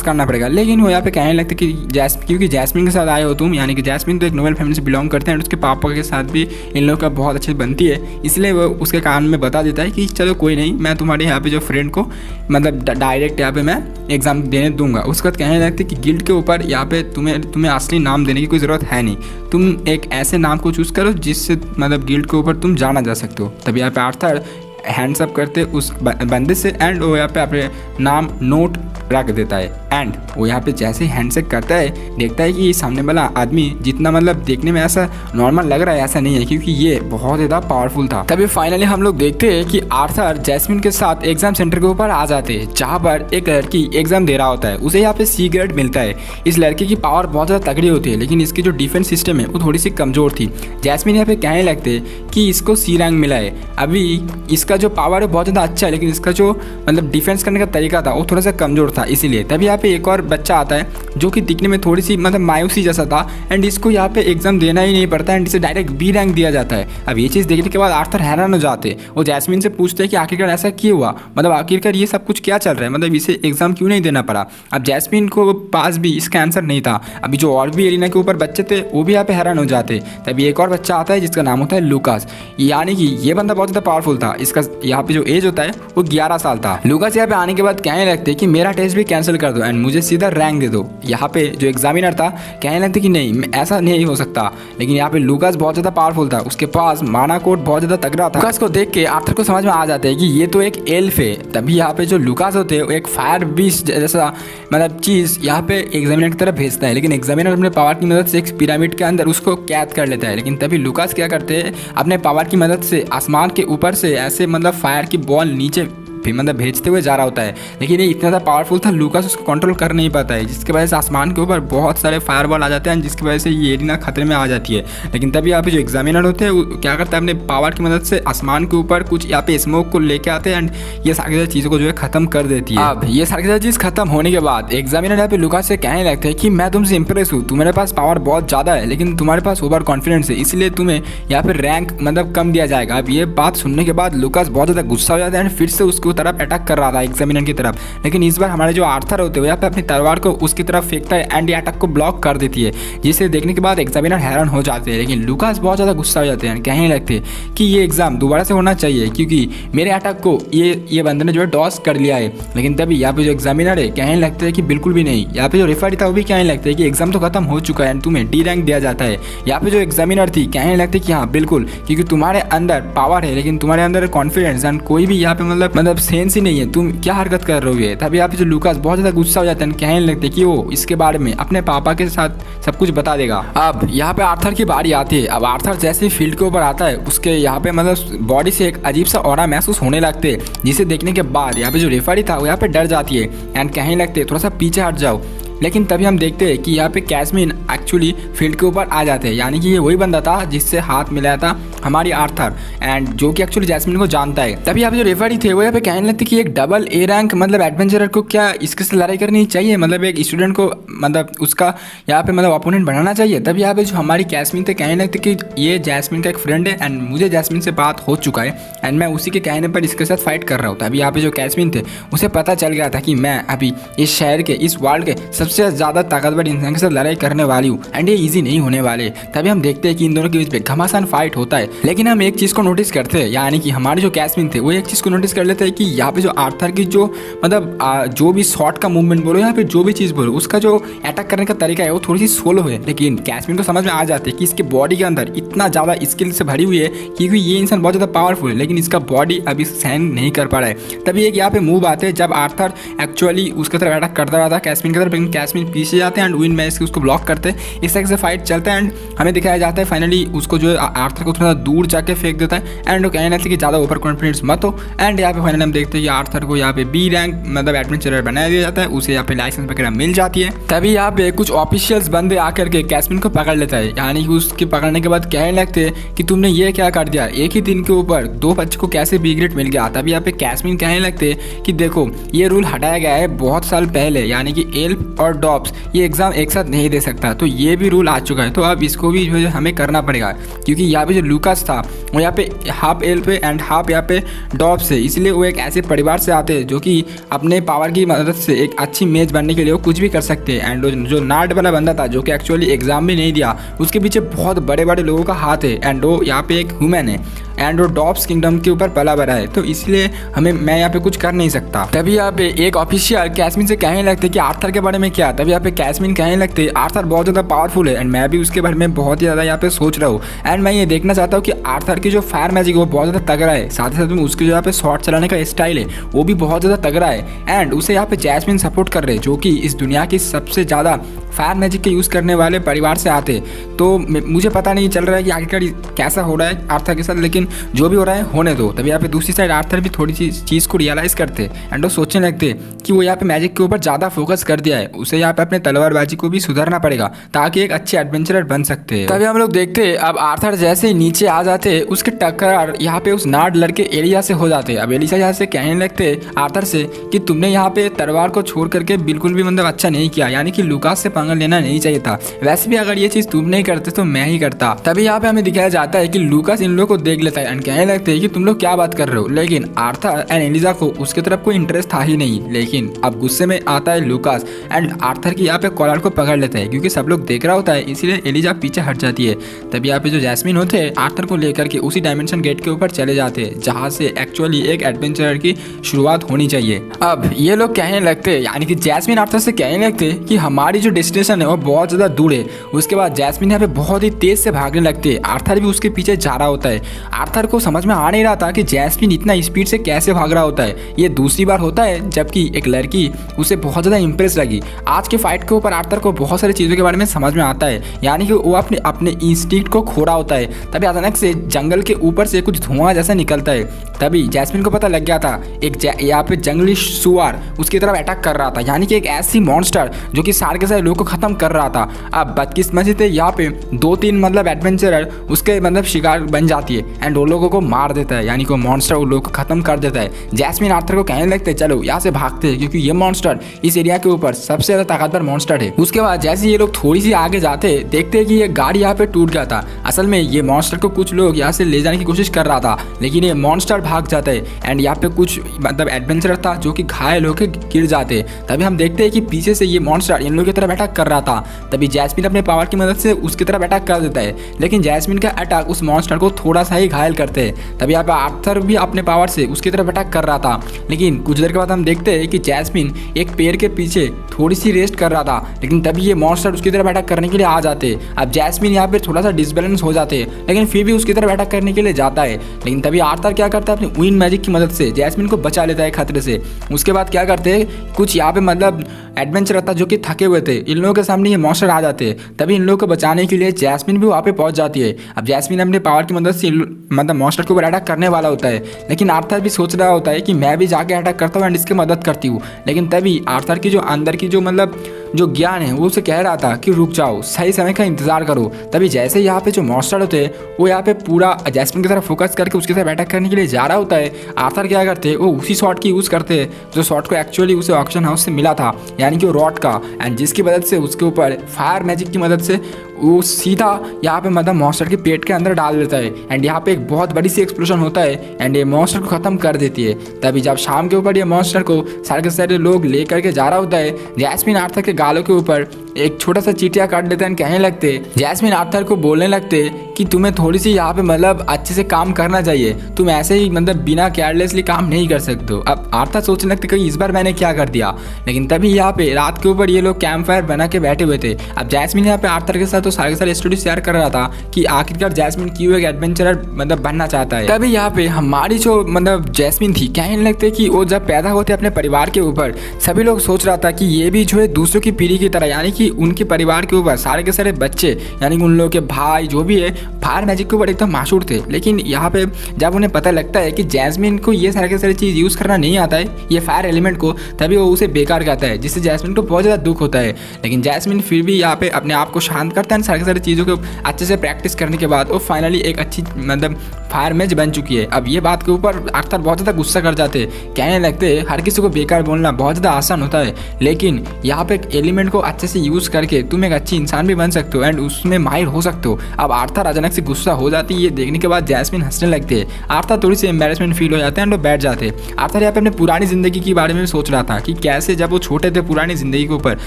करना पड़ेगा। लेकिन वो यहाँ पे कहने लगते कि क्योंकि जैस्मिन के साथ आए हो तुम, यानी कि जैस्मिन तो एक नोबल फैमिली से बिलोंग करते हैं और उसके पापा के साथ भी इन लोगों का बहुत अच्छी बनती है, इसलिए वो उसके कान में बता देता है कि चलो कोई नहीं, मैं तुम्हारे यहाँ पे जो फ्रेंड को मतलब डायरेक्ट यहाँ पे मैं एग्ज़ाम देने दूंगा। उसके बाद कहने लगते कि गिल्ड के ऊपर यहाँ पे तुम्हें असली नाम देने की कोई ज़रूरत है नहीं, तुम एक ऐसे नाम को चूज़ करो जिससे मतलब गिल्ड के ऊपर तुम जाना जा सकते हो। तभी यहाँ पे आर्थर हैंड्स अप करते उस बंदे से एंड वो यहाँ पे अपने नाम नोट रख देता है एंड वो यहाँ पे जैसे ही हैंडशेक करता है देखता है कि सामने वाला आदमी जितना मतलब देखने में ऐसा नॉर्मल लग रहा है ऐसा नहीं है, क्योंकि ये बहुत ज़्यादा पावरफुल था। तभी फाइनली हम लोग देखते हैं कि आर्थर जैस्मिन के साथ एग्जाम सेंटर के ऊपर आ जाते हैं जहाँ पर एक लड़की एग्जाम दे रहा होता है, उसे यहाँ पे सी ग्रेड मिलता है। इस लड़की की पावर बहुत ज़्यादा तगड़ी होती है लेकिन इसकी जो डिफेंस सिस्टम है वो थोड़ी सी कमज़ोर थी। जैस्मिन यहाँ पे कहने लगते कि इसको सी रैंक मिला है, अभी इसका इसका जो पावर है बहुत ज़्यादा अच्छा है, लेकिन इसका जो मतलब डिफेंस करने का तरीका था वो थोड़ा सा कमज़ोर था। इसीलिए तभी यहाँ पे एक और बच्चा आता है जो कि दिखने में थोड़ी सी मतलब मायूसी जैसा था, एंड इसको यहाँ पे एग्जाम देना ही नहीं पड़ता एंड इसे डायरेक्ट बी रैंक दिया जाता है। अब ये चीज़ देखने के बाद आर्थर हैरान हो जाते, वो जैस्मिन से पूछते हैं कि आखिरकार ऐसा क्यों हुआ, मतलब आखिरकार ये सब कुछ क्या चल रहा है, मतलब इसे एग्जाम क्यों नहीं देना पड़ा। अब जैस्मिन को पास भी इसका आंसर नहीं था। अभी जो और भी एलिना के ऊपर बच्चे थे वो भी यहाँ पे हैरान हो जाते। तभी एक और बच्चा आता है जिसका नाम होता है लूकास, यानी कि ये बंदा बहुत ज़्यादा पावरफुल था। इसका यहाँ पे जो एज होता है वो 11 साल था। लूकास यहाँ पे आने के बाद कहने लगते कि मेरा टेस्ट भी कैंसिल कर दो एंड मुझे सीधा रैंक दे दो। यहाँ पे जो एग्जामिनर था कहने लगते कि नहीं ऐसा नहीं हो सकता, लेकिन यहाँ पे लूकास बहुत ज़्यादा पावरफुल था, उसके पास माना कोड बहुत ज़्यादा तगड़ा था। लूकास को देख के आर्थर को समझ में आ जाता है कि ये तो एक एल्फ है। तभी यहाँ पे जो लूकास होते हैं एक फायर बीस्ट जैसा मतलब चीज़ यहाँ पे एग्जामिनर की तरफ भेजता है, लेकिन एग्जामिनर अपने पावर की मदद से एक पिरामिड के अंदर उसको कैद कर लेता है। लेकिन तभी लूकास क्या करते हैं, अपने पावर की मदद से आसमान के ऊपर से ऐसे मतलब फायर की बॉल नीचे मतलब भेजते हुए जा रहा होता है, लेकिन ये इतना ज़्यादा पावरफुल था लूकास उसको कंट्रोल कर नहीं पाता है, जिसकी वजह से आसमान के ऊपर बहुत सारे फायरबॉल आ जाते हैं, जिसकी वजह से ये एरिना खतरे में आ जाती है। लेकिन तभी यहाँ पे जो एग्जामिनर होते हैं वो क्या करता है, अपने पावर की मदद से आसमान के ऊपर कुछ यहाँ पे स्मोक को लेके आते हैं एंड ये सारी चीज़ों को जो है खत्म कर देती है। अब ये सारी चीज़ खत्म होने के बाद एग्जामिनर यहाँ पे लूकास से कहने लगते हैं कि मैं तुमसे इंप्रेस हूँ, तुम्हारे पास पावर बहुत ज़्यादा है लेकिन तुम्हारे पास ओवर कॉन्फिडेंस है, इसलिए तुम्हें यहाँ पे रैंक मतलब कम दिया जाएगा। अब ये बात सुनने के बाद लूकास बहुत ज़्यादा गुस्सा हो जाता है एंड फिर से उसकी तरफ अटैक कर रहा था एग्जामिनर की तरफ, लेकिन इस बार हमारे जो आर्थर होते हैं यहाँ पे अपनी तलवार को उसकी तरफ फेंकता है एंड ये अटैक को ब्लॉक कर देती है, जिसे देखने के बाद एग्जामिनर हैरान हो जाते हैं। लेकिन लूकास बहुत ज़्यादा गुस्सा हो जाते हैं, कहने लगते कि ये एग्जाम दोबारा से होना चाहिए क्योंकि मेरे अटैक को ये बंदे ने जो है डॉस कर लिया है। लेकिन तभी यहाँ पे जो एग्जामिनर है कहने लगते हैं कि बिल्कुल भी नहीं। यहाँ पे जो रेफरी था वो भी कहने लगते हैं कि एग्जाम तो खत्म हो चुका है एंड तुम्हें डी रैंक दिया जाता है। यहाँ पे जो एग्जामिनर थी कहने लगते कि हाँ बिल्कुल, क्योंकि तुम्हारे अंदर पावर है लेकिन तुम्हारे अंदर कॉन्फिडेंस एंड कोई भी यहाँ पे मतलब सेंस ही नहीं है, तुम क्या हरकत कर रहे हो। तभी यहाँ पे जो लूकास बहुत ज़्यादा गुस्सा हो जाता है, कहने लगते कि वो इसके बारे में अपने पापा के साथ सब कुछ बता देगा। अब यहाँ पे आर्थर की बारी आती है। अब आर्थर जैसे ही फील्ड के ऊपर आता है उसके यहाँ पे मतलब बॉडी से एक अजीब सा ऑरा महसूस होने लगते हैं, जिसे देखने के बाद यहाँ पे जो रेफरी था वो यहाँ पे डर जाती है एंड कहने लगते थोड़ा सा पीछे हट जाओ। लेकिन तभी हम देखते हैं कि यहाँ पे कैस्मिन एक्चुअली फील्ड के ऊपर आ जाते हैं, यानी कि ये वही बंदा था जिससे हाथ मिलाया था हमारी आर्थर एंड जो कि एक्चुअली जैस्मिन को जानता है। तभी यहाँ पे जो रेफरी थे वो यहाँ पे कहने लगते कि एक डबल ए रैंक मतलब एडवेंचरर को क्या इसके से लड़ाई करनी चाहिए, मतलब एक स्टूडेंट को मतलब उसका यहाँ पे मतलब अपोनेंट बनाना चाहिए। तभी यहाँ पे जो हमारी कैस्मिन थे कहने लगते कि ये जैस्मिन का एक फ्रेंड है एंड मुझे जैस्मिन से बात हो चुका है एंड मैं उसी के कहने पर इसके साथ फाइट कर रहा हूँ। तभी यहाँ पे जो कैस्मिन थे उसे पता चल गया था कि मैं अभी इस शहर के इस वर्ल्ड के सबसे ज़्यादा ताकतवर इंसान के साथ लड़ाई करने वाली हूँ एंड ये इजी नहीं होने वाले। तभी हम देखते हैं कि इन दोनों के बीच में घमासान फाइट होता है, लेकिन हम एक चीज़ को नोटिस करते हैं, यानी कि हमारे जो कैस्मिन थे वो एक चीज़ को नोटिस कर लेते हैं कि यहाँ पे जो आर्थर की जो मतलब जो भी शॉट का मूवमेंट बोलो यहाँ पे जो भी चीज़ बोलो उसका जो अटैक करने का तरीका है वो थोड़ी सी स्लो है। लेकिन कैस्मिन को समझ में आ जाते है कि इसके बॉडी के अंदर इतना ज़्यादा स्किल से भरी हुई है क्योंकि ये इंसान बहुत ज़्यादा पावरफुल है, लेकिन इसका बॉडी अभी सहन नहीं कर पा रहा है। तभी एक यहाँ पे मूव आते हैं जब आर्थर एक्चुअली उसकी तरफ अटैक करता रहा था कैस्मिन की तरफ, लेकिन कैस्मिन पीछे जाते हैं एंड विन मैच उसको ब्लॉक करते हैं। इस तरह से फाइट चलता है एंड हमें दिखाया जाता है फाइनली उसको जो आर्थर को थोड़ा दूर जाके फेंक देता है एंड वो कहने लगता है कि ज़्यादा ओवर कॉन्फिडेंस मत हो एंड यहाँ पे फाइनली हम देखते हैं कि आर्थर को यहाँ पे बी रैंक मतलब एडवेंचरर बनाया दिया जाता है, उसे यहाँ पे लाइसेंस वगैरह मिल जाती है। तभी यहाँ पे कुछ ऑफिशियल्स बंदे आकर के कैस्मिन को पकड़ लेता है, यानी कि उसके पकड़ने के बाद कहने लगते हैं कि तुमने ये क्या कर दिया, एक ही दिन के ऊपर 2 बच्चों को कैसे बी ग्रेड मिल गया। तभी यहाँ पे कैस्मिन कहने लगते हैं कि देखो ये रूल हटाया गया है बहुत साल पहले, यानी कि एल्फ और डॉप्स ये एग्जाम एक साथ नहीं दे सकता, तो ये भी रूल आ चुका है, तो अब इसको भी जो हमें करना पड़ेगा क्योंकि यहाँ पे जो लूकास था वो यहाँ पे हाफ एल्फ एंड हाफ यहाँ पे डॉप्स है, इसलिए वो एक ऐसे परिवार से आते हैं जो कि अपने पावर की मदद से एक अच्छी मेज बनने के लिए वो कुछ भी कर सकते हैं। एंड जो नार्ड वाला बंदा था जो कि एक्चुअली एग्जाम भी नहीं दिया, उसके पीछे बहुत बड़े बड़े लोगों का हाथ है एंड वो यहाँ पे एक ह्यूमन है एंड वो डॉप्स किंगडम के ऊपर पला बड़ा है, तो इसलिए मैं यहाँ पे कुछ कर नहीं सकता। तभी यहाँ पे एक ऑफिशियल कैस्मिन से कहने लगते कि आर्थर के बारे में क्या। तभी यहाँ पे कैस्मिन कहने लगते आर्थर बहुत ज़्यादा पावरफुल है एंड मैं भी उसके बारे में बहुत ही ज़्यादा यहाँ पे सोच रहा हूँ एंड मैं ये देखना चाहता हूँ कि आर्थर की जो फायर मैजिक है वो बहुत ज़्यादा तगड़ा है, साथ ही साथ में उसके जो यहाँ पे शॉट चलाने का स्टाइल है वो भी बहुत ज़्यादा तगड़ा है एंड उसे यहाँ पे जैस्मिन सपोर्ट कर रहे हैं जो कि इस दुनिया की सबसे ज़्यादा फायर मैजिक के यूज़ करने वाले परिवार से आते। तो मुझे पता नहीं चल रहा है कि आखिरकार कैसा हो रहा है आर्थर के साथ, लेकिन जो भी हो रहा है होने दो। तभी यहाँ पे दूसरी साइड आर्थर भी थोड़ी सी चीज़ को रियलाइज़ करते एंड वो सोचने लगते कि वो यहाँ पे मैजिक के ऊपर ज़्यादा फोकस कर दिया है, उसे यहाँ पे अपने तलवारबाजी को भी सुधारना पड़ेगा ताकि एक अच्छे एडवेंचरर बन सकते हैं। तभी हम लोग देखते अब आर्थर जैसे ही नीचे आ जाते उसके टक्कर यहाँ पे उस नार्ड लड़के एलिया से हो जाते। अब एलिया यहाँ से कहने लगते आर्थर से कि तुमने यहाँ पे तलवार को छोड़ करके बिल्कुल भी मतलब अच्छा नहीं किया, यानी कि लूकास से पंगा लेना नहीं चाहिए था। वैसे भी अगर ये चीज़ तुम नहीं करते तो मैं ही करता। तभी यहाँ पे हमें दिखाया जाता है कि लूकास इन लोगों को देख लेता है एंड कहने लगते हैं कि तुम लोग क्या बात कर रहे हो, लेकिन आर्थर एंड एलिजा को उसकी तरफ कोई इंटरेस्ट था ही नहीं। लेकिन अब गुस्से में आता है लूकास एंड आर्थर की यहाँ पे कॉलर को पकड़ लेता है, क्योंकि सब लोग देख रहा होता है इसीलिए एलिजा पीछे हट जाती है। तभी यहाँ पे जो जैस्मिन होते हैं आर्थर को लेकर के उसी डायमेंशन गेट के ऊपर चले जाते हैं जहाँ से एक्चुअली एक एडवेंचर की शुरुआत होनी चाहिए। अब ये लोग कहने लगते यानी कि जैस्मिन आर्थर से कहने लगते कि हमारी जो डेस्टिनेशन है वो बहुत ज़्यादा दूर है। उसके बाद जैस्मिन यहाँ पे बहुत ही तेज से भागने लगती है, आर्थर भी उसके पीछे जा रहा होता है। आर्थर को समझ में आ नहीं रहा था कि जैस्मिन इतना स्पीड से कैसे भाग रहा होता है। ये दूसरी बार होता है जबकि एक लड़की उसे बहुत ज़्यादा इंप्रेस लगी। आज के फाइट के ऊपर आर्थर को बहुत सारी चीज़ों के बारे में समझ में आता है, यानी कि वो अपने इंस्टिंक्ट को खो रहा होता है। तभी अचानक से जंगल के ऊपर से कुछ धुआं जैसा निकलता है। तभी जैस्मिन को पता लग गया था एक यहाँ पे जंगली सुअर उसकी तरफ अटैक कर रहा था, यानी कि एक ऐसी मॉन्स्टर जो कि सारे के सारे लोगों को खत्म कर रहा था। अब बदकिस्मती से यहाँ पे 2-3 मतलब एडवेंचरर उसके मतलब शिकार बन जाती है एंड वो लोगों को मार देता है, यानी कि मॉन्स्टर उन लोगों को खत्म कर देता है। जैस्मिन आर्थर को कहने लगते चलो यहाँ से भागते हैं, क्योंकि ये मॉन्स्टर इस एरिया के ऊपर सबसे ज्यादा ताकतवर मॉन्स्टर है। उसके बाद जैसे ये लोग थोड़ी सी आगे जाते देखते हैं कि ये गाड़ी यहाँ पे टूट गया था। असल में ये मॉन्स्टर को कुछ लोग यहाँ से ले जाने की कोशिश कर रहा था, लेकिन ये मॉन्स्टर भाग जाता है एंड यहाँ पे कुछ मतलब एडवेंचरर था जो कि घायल होकर गिर जाते। तभी हम देखते हैं कि पीछे से ये मॉन्स्टर इन लोगों की तरफ अटैक कर रहा था। तभी जैस्मिन अपने पावर की मदद से उसकी तरफ अटैक कर देता है, लेकिन जैस्मिन का अटैक उस मॉन्स्टर को थोड़ा सा ही घायल करते हैं। तभी यहाँ पे आर्थर भी अपने पावर से उसकी तरफ अटैक कर रहा था, लेकिन कुछ देर के बाद हम देखते हैं कि जैस्मिन एक पेड़ के पीछे थोड़ी सी रेस्ट कर रहा था, लेकिन तभी ये मॉन्स्टर उसकी तरफ अटैक करने के लिए आ जाते। अब जैस्मिन यहाँ पे थोड़ा सा डिसबैलेंस हो जाते, लेकिन फिर भी उसकी तरफ अटैक करने के लिए जाता है। लेकिन तभी आर्थर क्या करता है अपनी विंड मैजिक की मदद से जैस्मिन को बचा लेता है खतरे से। उसके बाद क्या करते हैं कुछ यहाँ पे मतलब एडवेंचर था जो कि थके हुए थे, इन लोगों के सामने ये मॉन्स्टर आ जाते हैं। तभी इन लोगों को बचाने के लिए जैस्मिन भी वहाँ पे पहुँच जाती है। अब जैस्मिन अपने पावर की मदद से मतलब मॉन्स्टर के ऊपर अटैक करने वाला होता है, लेकिन आर्थर भी सोच रहा होता है कि मैं भी जाके अटैक करता हूँ एंड इसकी मदद करती हूँ। लेकिन तभी आर्थर की जो अंदर की जो मतलब जो ज्ञान है वो उसे कह रहा था कि रुक जाओ, सही समय का इंतजार करो। तभी जैसे यहाँ पे जो मॉन्स्टर होते हैं वो यहाँ पे पूरा जैस्मिन की तरफ फोकस करके उसकी तरफ अटैक करने के लिए जा रहा होता है। आर्थर क्या करते हैं वो उसी शॉट की यूज़ करते हैं जो शॉट को एक्चुअली उसे ऑक्शन हाउस से मिला था, यानी कि वो रॉड का, एंड जिसकी मदद से उसके ऊपर फायर मैजिक की मदद से वो सीधा यहाँ पे मतलब मॉन्स्टर के पेट के अंदर डाल देता है एंड यहाँ पे एक बहुत बड़ी सी एक्सप्लोजन होता है एंड ये मॉन्स्टर को खत्म कर देती है। तभी जब शाम के ऊपर ये मॉन्स्टर को सारे के सारे लोग ले करके जा रहा होता है, जैस्मिन आर्थर के गालों के ऊपर एक छोटा सा चीटिया काट देते हैं, कहने लगते जैस्मिन आर्थर को बोलने लगते कि तुम्हें थोड़ी सी यहाँ पे मतलब अच्छे से काम करना चाहिए, तुम ऐसे ही मतलब बिना केयरलेसली काम नहीं कर सकते हो। अब आर्थर सोचने लगते कि इस बार मैंने क्या कर दिया, लेकिन तभी यहाँ पे रात के ऊपर ये लोग कैंप फायर बना के बैठे हुए थे। अब जैस्मिन यहाँ पे आर्थर के साथ तो सारे के सारे स्टोरी शेयर कर रहा था कि आखिरकार जैस्मिन क्यों एक एडवेंचरर मतलब बनना चाहता है। तभी यहाँ पे हमारी जो मतलब जैस्मिन थी कहने लगते कि वो जब पैदा होते अपने परिवार के ऊपर सभी लोग सोच रहा था कि ये भी जो है दूसरों की पीढ़ी की तरह, यानी कि उनके परिवार के ऊपर सारे के सारे बच्चे यानी कि उन लोगों के भाई जो भी है फायर मैजिक के ऊपर एकदम माशूर थे। लेकिन यहाँ पे जब उन्हें पता लगता है कि जैस्मिन को ये सारे के सारे चीज़ यूज़ करना नहीं आता है, ये फायर एलिमेंट को, तभी वो उसे बेकार कहता है, जिससे जैस्मिन को बहुत ज़्यादा दुख होता है। लेकिन जैस्मिन फिर भी यहाँ पे अपने आप को शांत करता है, सारे के सारे चीज़ों को अच्छे से प्रैक्टिस करने के बाद वो फाइनली एक अच्छी मतलब फायर मैच बन चुकी है। अब ये बात के ऊपर आर्थर बहुत ज़्यादा गुस्सा कर जाते हैं, कहने लगते हर किसी को बेकार बोलना बहुत ज़्यादा आसान होता है, लेकिन यहाँ पे एक एलिमेंट को अच्छे से यूज़ करके तुम एक अच्छी इंसान भी बन सकते हो एंड उसमें माहिर हो सकते हो। अब आर्थर अचानक से गुस्सा हो जाती है, ये देखने के बाद जैस्मिन हंसने लगते हैं। आर्थर थोड़ी सी एम्बेरसमेंट फील हो जाते हैं एंड वो बैठ जाते हैं। आर्थर यहाँ पे अपने पुरानी ज़िंदगी के बारे में सोच रहा था कि कैसे जब वो छोटे थे पुरानी ज़िंदगी के ऊपर,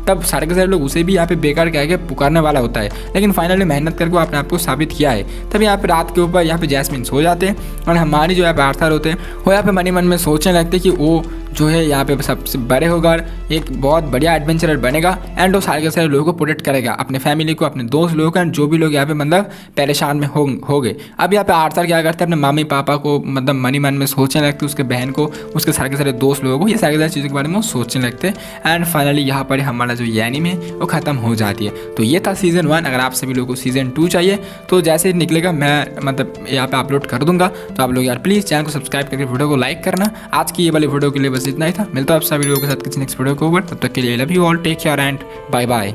तब सारे के सारे लोग उसे भी यहाँ पे बेकार कह के पुकारने वाला होता है। है, लेकिन फाइनली मेहनत करके वो अपने आप को साबित किया है। तब यहाँ पे रात के ऊपर यहाँ पे जैस्मिन सो जाते हैं और हमारी जो यहाँ पे आर्थर होते हैं वो यहाँ पे मन ही मन में सोचने लगते कि वो जो है यहाँ पे सबसे बड़े होकर एक बहुत बढ़िया एडवेंचरर बनेगा एंड वो सारे के सारे लोगों को प्रोटेक्ट करेगा, अपने फैमिली को, अपने दोस्त लोगों को एंड जो भी लोग यहाँ पे मतलब परेशान में हो गए। अब यहाँ पे आर्थर क्या करते हैं, अपने मम्मी पापा को मतलब मन ही मन में सोचने लगते, उसके बहन को, उसके सारे के सारे दोस्त लोगों को, ये सारी चीज़ों के बारे में वो सोचने लगते हैं एंड फाइनली यहाँ पर हमारा जो ये एनीमे वो खत्म हो जाती है। तो ये था सीज़न 1। अगर आप सभी लोगों को सीज़न 2 चाहिए तो जैसे ही निकलेगा मैं मतलब यहाँ पे अपलोड कर दूंगा। तो आप लोग यार प्लीज़ चैनल को सब्सक्राइब करके वीडियो को लाइक करना। आज की ये वाली वीडियो के लिए बस इतना ही था। मिलता है आप सभी लोगों के साथ किसी नेक्स्ट वीडियो के ऊपर। तब तक के लिए love you all, take care and bye bye.